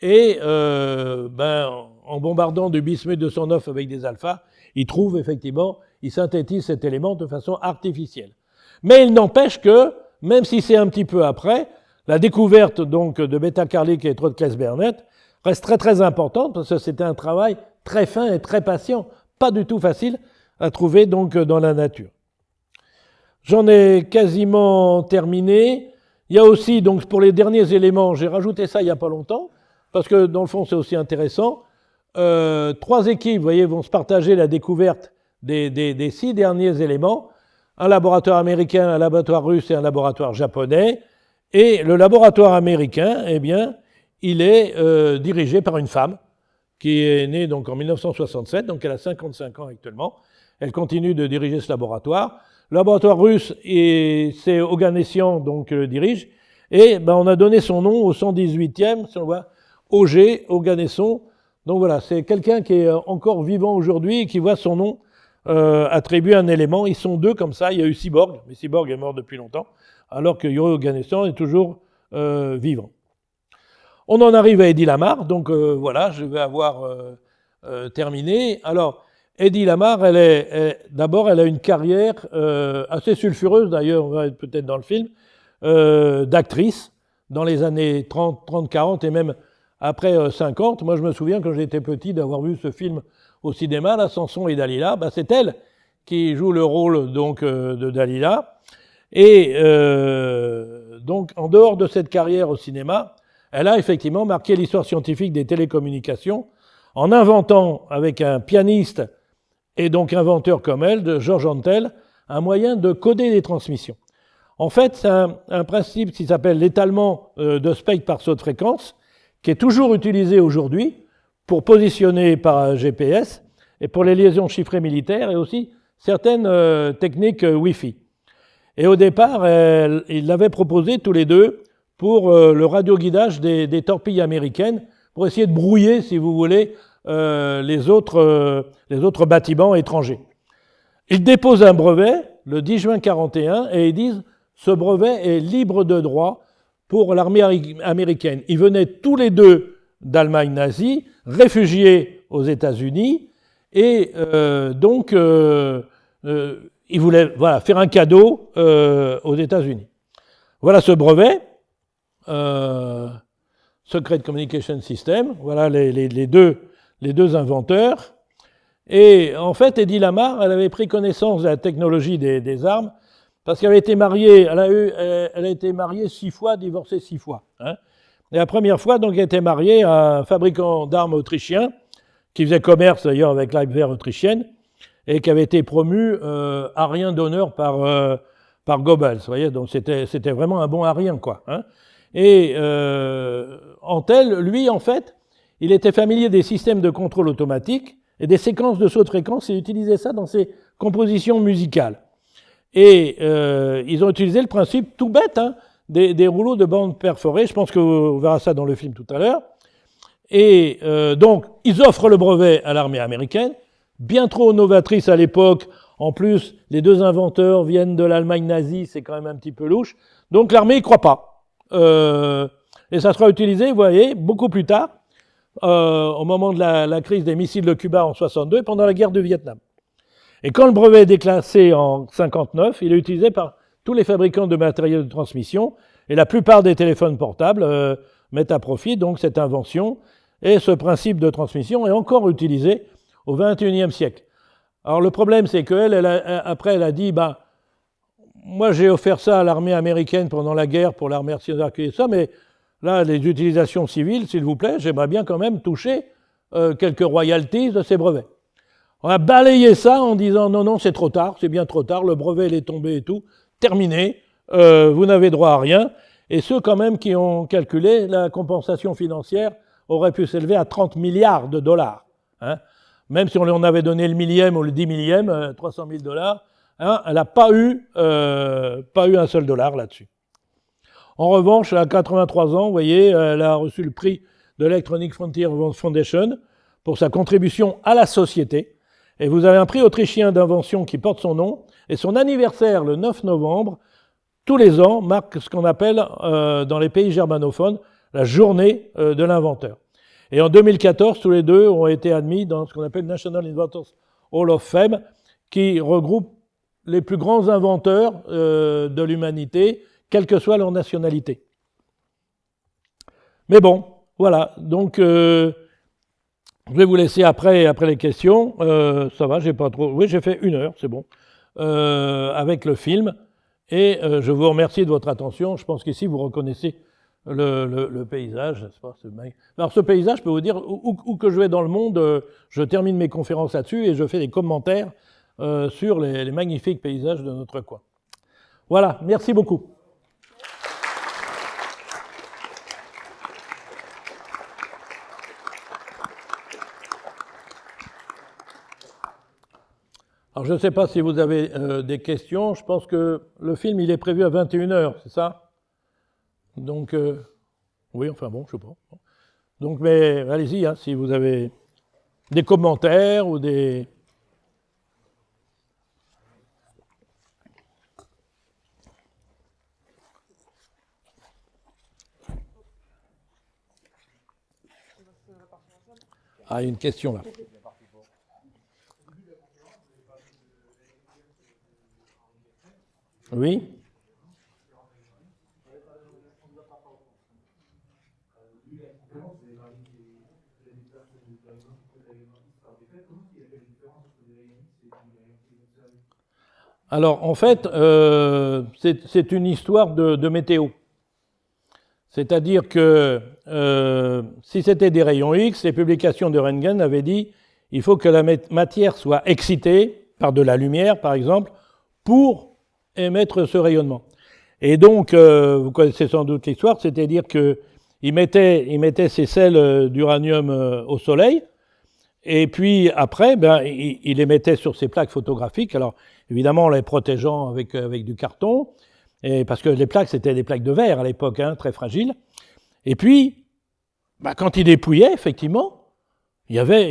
et en bombardant du bismuth 209 avec des alphas, ils trouvent effectivement, ils synthétisent cet élément de façon artificielle. Mais il n'empêche que, même si c'est un petit peu après, la découverte donc de Beta Karlik et Trud Kless-Berndt reste très importante, parce que c'était un travail très fin et très patient, pas du tout facile à trouver donc dans la nature. J'en ai quasiment terminé. Il y a aussi, donc pour les derniers éléments, j'ai rajouté ça il n'y a pas longtemps, parce que dans le fond c'est aussi intéressant. 3 équipes, vous voyez, vont se partager la découverte des 6 derniers éléments. Un laboratoire américain, un laboratoire russe et un laboratoire japonais. Et le laboratoire américain, eh bien, il est dirigé par une femme qui est née donc en 1967, donc elle a 55 ans actuellement. Elle continue de diriger ce laboratoire. Le laboratoire russe, c'est Oganessian, donc le dirige. Et on a donné son nom au 118e, si on voit, Oganesson. Donc voilà, c'est quelqu'un qui est encore vivant aujourd'hui et qui voit son nom attribué à un élément. Ils sont 2 comme ça. Il y a eu Cyborg, mais Cyborg est mort depuis longtemps, alors que Yuri Oganesson est toujours vivant. On en arrive à Eddie Lamarr, donc voilà, je vais avoir terminé. Alors, Eddie Lamarr, d'abord, elle a une carrière assez sulfureuse, d'ailleurs, on va être peut-être dans le film, d'actrice dans les années 30, 40 et même après 50. Moi, je me souviens quand j'étais petit d'avoir vu ce film au cinéma, là, Samson et Dalila. C'est elle qui joue le rôle donc de Dalila. Et donc, en dehors de cette carrière au cinéma, elle a effectivement marqué l'histoire scientifique des télécommunications en inventant, avec un pianiste et donc inventeur comme elle, de George Antel, un moyen de coder les transmissions. En fait, c'est un principe qui s'appelle l'étalement de spectre par saut de fréquence, qui est toujours utilisé aujourd'hui pour positionner par GPS et pour les liaisons chiffrées militaires et aussi certaines techniques Wi-Fi. Et au départ, ils l'avaient proposé tous les deux pour le radioguidage des torpilles américaines, pour essayer de brouiller, si vous voulez, les autres bâtiments étrangers. Ils déposent un brevet le 10 juin 1941 et ils disent « ce brevet est libre de droit pour l'armée américaine ». Ils venaient tous les deux d'Allemagne nazie, réfugiés aux États-Unis, et donc ils voulaient faire un cadeau aux États-Unis. Voilà ce brevet, Secret Communication System, voilà les deux inventeurs. Et en fait, Eddie Lamar, elle avait pris connaissance de la technologie des armes, parce qu'elle avait été mariée, elle a été mariée 6 fois, divorcée 6 fois. Hein. Et la première fois, donc, elle était mariée à un fabricant d'armes autrichien, qui faisait commerce d'ailleurs avec l'Abwehr autrichienne, et qui avait été promu arien d'honneur par Goebbels. Vous voyez, donc c'était vraiment un bon arien, quoi. Hein. Et Antel, lui, en fait, il était familier des systèmes de contrôle automatique et des séquences de saut de fréquence, et utilisait ça dans ses compositions musicales. Et ils ont utilisé le principe tout bête, hein, des rouleaux de bandes perforées. Je pense qu'on verra ça dans le film tout à l'heure. Et donc, ils offrent le brevet à l'armée américaine, bien trop novatrice à l'époque. En plus, les deux inventeurs viennent de l'Allemagne nazie, c'est quand même un petit peu louche. Donc l'armée n'y croit pas. Et ça sera utilisé, vous voyez, beaucoup plus tard, au moment de la crise des missiles de Cuba en 1962 et pendant la guerre du Vietnam. Et quand le brevet est déclassé en 1959, il est utilisé par tous les fabricants de matériel de transmission, et la plupart des téléphones portables mettent à profit donc cette invention, et ce principe de transmission est encore utilisé au XXIe siècle. Alors le problème, c'est qu'elle, après, elle a dit, moi j'ai offert ça à l'armée américaine pendant la guerre pour la remercier d'accueillir ça, mais là, les utilisations civiles, s'il vous plaît, j'aimerais bien quand même toucher quelques royalties de ces brevets. On a balayé ça en disant non, c'est trop tard, c'est bien trop tard, le brevet il est tombé et tout, terminé, vous n'avez droit à rien. Et ceux quand même qui ont calculé, la compensation financière aurait pu s'élever à 30 milliards de dollars. Hein. Même si on lui en avait donné le millième ou le 10 millième, 300 000 $, hein, elle n'a pas eu un seul dollar là-dessus. En revanche, à 83 ans, vous voyez, elle a reçu le prix de l'Electronic Frontier Foundation pour sa contribution à la société. Et vous avez un prix autrichien d'invention qui porte son nom, et son anniversaire, le 9 novembre, tous les ans, marque ce qu'on appelle, dans les pays germanophones, la journée de l'inventeur. Et en 2014, tous les deux ont été admis dans ce qu'on appelle National Inventors Hall of Fame, qui regroupe les plus grands inventeurs de l'humanité, quelle que soit leur nationalité. Mais bon, voilà, donc je vais vous laisser après les questions. Ça va, j'ai pas trop... Oui, j'ai fait 1 heure, c'est bon, avec le film. Et je vous remercie de votre attention. Je pense qu'ici, vous reconnaissez le paysage. Alors ce paysage, je peux vous dire, où que je vais dans le monde, je termine mes conférences là-dessus et je fais des commentaires sur les magnifiques paysages de notre coin. Voilà, merci beaucoup. Alors, je ne sais pas si vous avez des questions. Je pense que le film, il est prévu à 21h, c'est ça? Donc, oui, enfin bon, je ne sais pas. Donc, mais allez-y, hein, si vous avez des commentaires ou des... Ah, il y a une question là. Oui. Alors, en fait, c'est une histoire de météo. C'est-à-dire que si c'était des rayons X, les publications de Röntgen avaient dit il faut que la matière soit excitée par de la lumière, par exemple, pour émettre ce rayonnement. Et donc, vous connaissez sans doute l'histoire, c'est-à-dire qu'ils mettaient ces sels d'uranium au soleil, Et puis après, il les mettait sur ces plaques photographiques, alors évidemment en les protégeant avec du carton, parce que les plaques, c'était des plaques de verre à l'époque, hein, très fragiles. Et puis, quand il dépouillait, effectivement, il y avait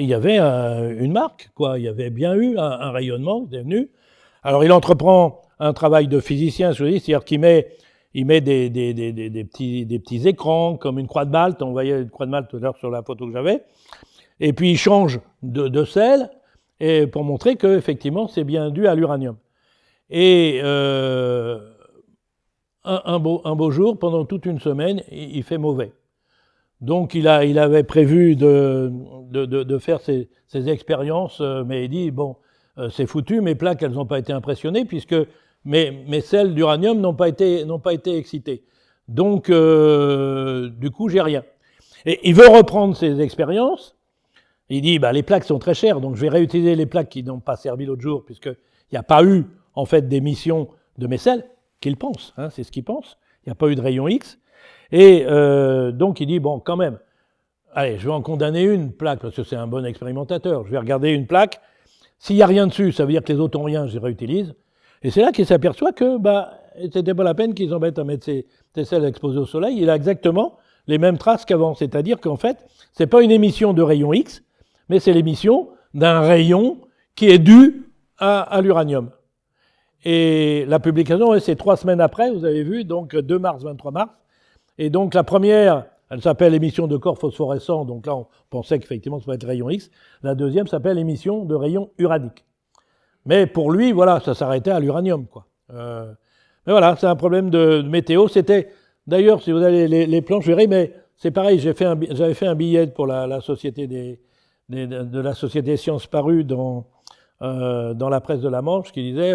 une marque, quoi. Il y avait bien eu un rayonnement qui était venu. Alors il entreprend un travail de physicien, c'est-à-dire qu'il met des petits écrans, comme une croix de Malte. On voyait une croix de Malte tout à l'heure sur la photo que j'avais. Et puis il change de sel et pour montrer que effectivement c'est bien dû à l'uranium. Et un beau jour, pendant toute une semaine, il fait mauvais. Donc il avait prévu de faire ces expériences, mais il dit bon, c'est foutu, mes plaques elles n'ont pas été impressionnées puisque mes sels d'uranium n'ont pas été excités. Donc du coup j'ai rien. Et il veut reprendre ces expériences. Il dit, les plaques sont très chères, donc je vais réutiliser les plaques qui n'ont pas servi l'autre jour, puisqu'il n'y a pas eu, en fait, d'émission de mes sels, qu'il pense, hein, c'est ce qu'il pense. Il n'y a pas eu de rayon X. Et donc, il dit, bon, quand même, allez, je vais en condamner une plaque, parce que c'est un bon expérimentateur. Je vais regarder une plaque. S'il n'y a rien dessus, ça veut dire que les autres n'ont rien, je les réutilise. Et c'est là qu'il s'aperçoit que, c'était pas la peine qu'ils embêtent à mettre ces sels exposés au soleil. Il a exactement les mêmes traces qu'avant. C'est-à-dire qu'en fait, c'est pas une émission de rayon X, mais c'est l'émission d'un rayon qui est dû à l'uranium. Et la publication, c'est 3 semaines après, vous avez vu, donc 2 mars, 23 mars. Et donc la première, elle s'appelle émission de corps phosphorescents, donc là on pensait qu'effectivement ça va être rayon X. La deuxième s'appelle émission de rayon uranique. Mais pour lui, voilà, ça s'arrêtait à l'uranium, quoi. Mais voilà, c'est un problème de météo. C'était, d'ailleurs, si vous avez les plans, je verrai, mais c'est pareil, j'avais fait un billet pour la société de la Société Sciences Parues dans la presse de la Manche qui disait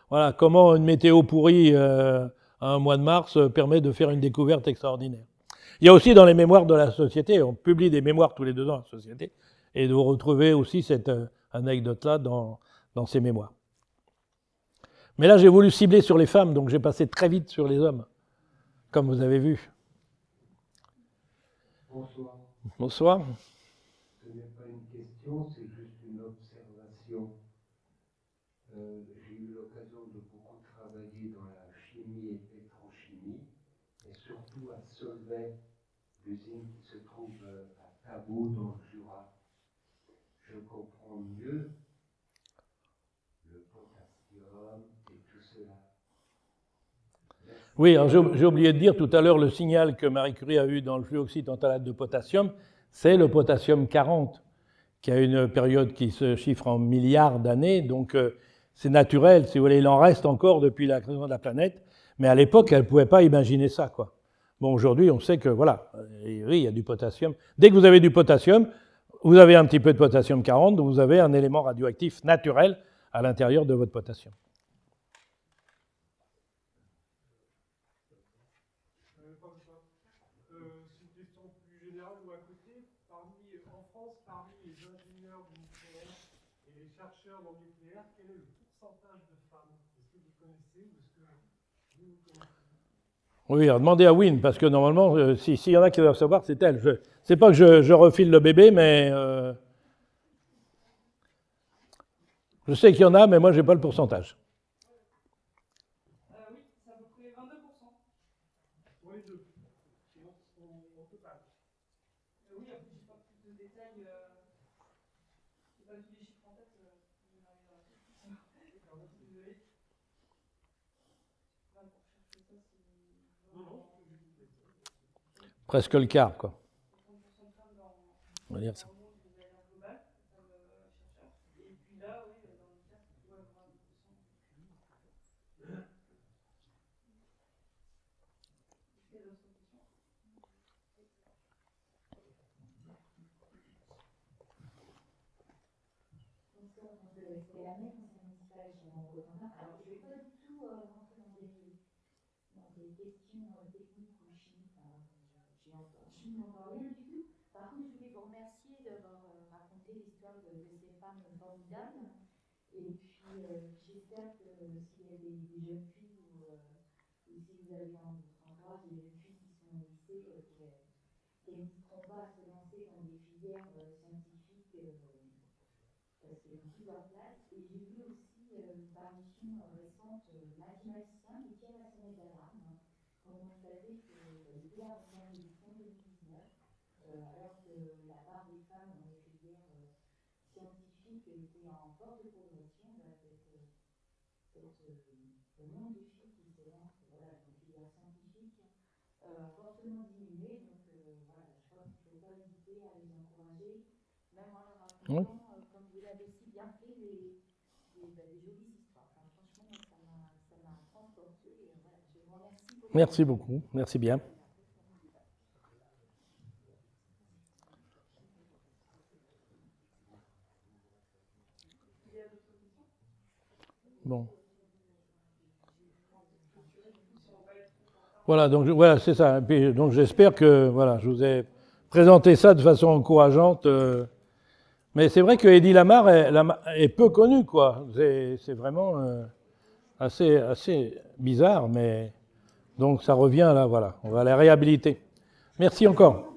voilà, comment une météo pourrie à un mois de mars permet de faire une découverte extraordinaire. Il y a aussi dans les mémoires de la Société, on publie des mémoires tous les 2 ans à la Société, et vous retrouvez aussi cette anecdote-là dans ces mémoires. Mais là, j'ai voulu cibler sur les femmes, donc j'ai passé très vite sur les hommes, comme vous avez vu. Bonsoir. Bonsoir. Ce n'est pas une question, c'est juste une observation. J'ai eu l'occasion de beaucoup travailler dans la chimie et pétrochimie, et surtout à Solvay, l'usine qui se trouve à Tabou dans le Jura. Je comprends mieux le potassium et tout cela. Oui, alors j'ai oublié de dire tout à l'heure le signal que Marie Curie a eu dans le fluoxyde tantalate de potassium, c'est le potassium 40, qui a une période qui se chiffre en milliards d'années, donc c'est naturel, si vous voulez, il en reste encore depuis la création de la planète, mais à l'époque, elle ne pouvait pas imaginer ça, quoi. Bon, aujourd'hui, on sait que, voilà, oui, il y a du potassium. Dès que vous avez du potassium, vous avez un petit peu de potassium 40, donc vous avez un élément radioactif naturel à l'intérieur de votre potassium. C'est une question plus générale ou à côté. En France, parmi les ingénieurs du nucléaire et les chercheurs dans le nucléaire, quel est le pourcentage de femmes? Est-ce que vous connaissez ou est-ce que vous connaissez? Oui, alors demandez à Wynne, parce que normalement, s'il y en a qui doivent savoir, c'est elle. C'est pas que je refile le bébé, mais je sais qu'il y en a, mais moi, je n'ai pas le pourcentage. Oui, c'est à peu près 22%. Pour les deux. Au total. Oui, après, je n'ai pas plus de détails. Je n'ai pas tous les chiffres en tête. Je vais arriver à la tête. Désolé. Pour chercher ça, c'est. Presque le quart, quoi. 30% de femmes On va dire ça. dans le monde de manière globale, femmes chercheurs. Et puis là, oui, dans le nucléaire, c'est plutôt 22%. Quelle autre question? Bonsoir, c'est la même conseil municipal chez mon Cotentin. Alors, je ne vais pas du tout rentrer dans des questions techniques ou chimiques. J'ai absolument pas rien du tout. Par contre, je voulais vous remercier d'avoir raconté l'histoire de ces femmes formidables. Et puis, j'espère que s'il y a des jeunes filles ou si vous avez dans votre entourage des jeunes filles qui sont au lycée, qui n'hésiteront pas à se lancer dans des filières scientifiques Et j'ai vu aussi une parution récente, mathématicien qui tire la sonnette d'alarme, quand on savait que les gouvernements en 2019, alors que la part des femmes dans les filières scientifiques était en forte progression, le nombre de filles qui se lancent dans les filières scientifiques a fortement diminué. Donc voilà, je crois qu'il ne faut pas hésiter à les encourager, même en leur racontant, comme vous l'avez si bien fait, des jolies histoires. Enfin, franchement, ça m'a transporté. Et voilà, je vous remercie beaucoup. Merci beaucoup, merci bien. Bon. Voilà, donc voilà, c'est ça. Et puis, donc j'espère que voilà, je vous ai présenté ça de façon encourageante. Mais c'est vrai que Hedy Lamarr est peu connue, quoi. C'est vraiment assez bizarre, mais donc ça revient là, voilà. On va la réhabiliter. Merci encore.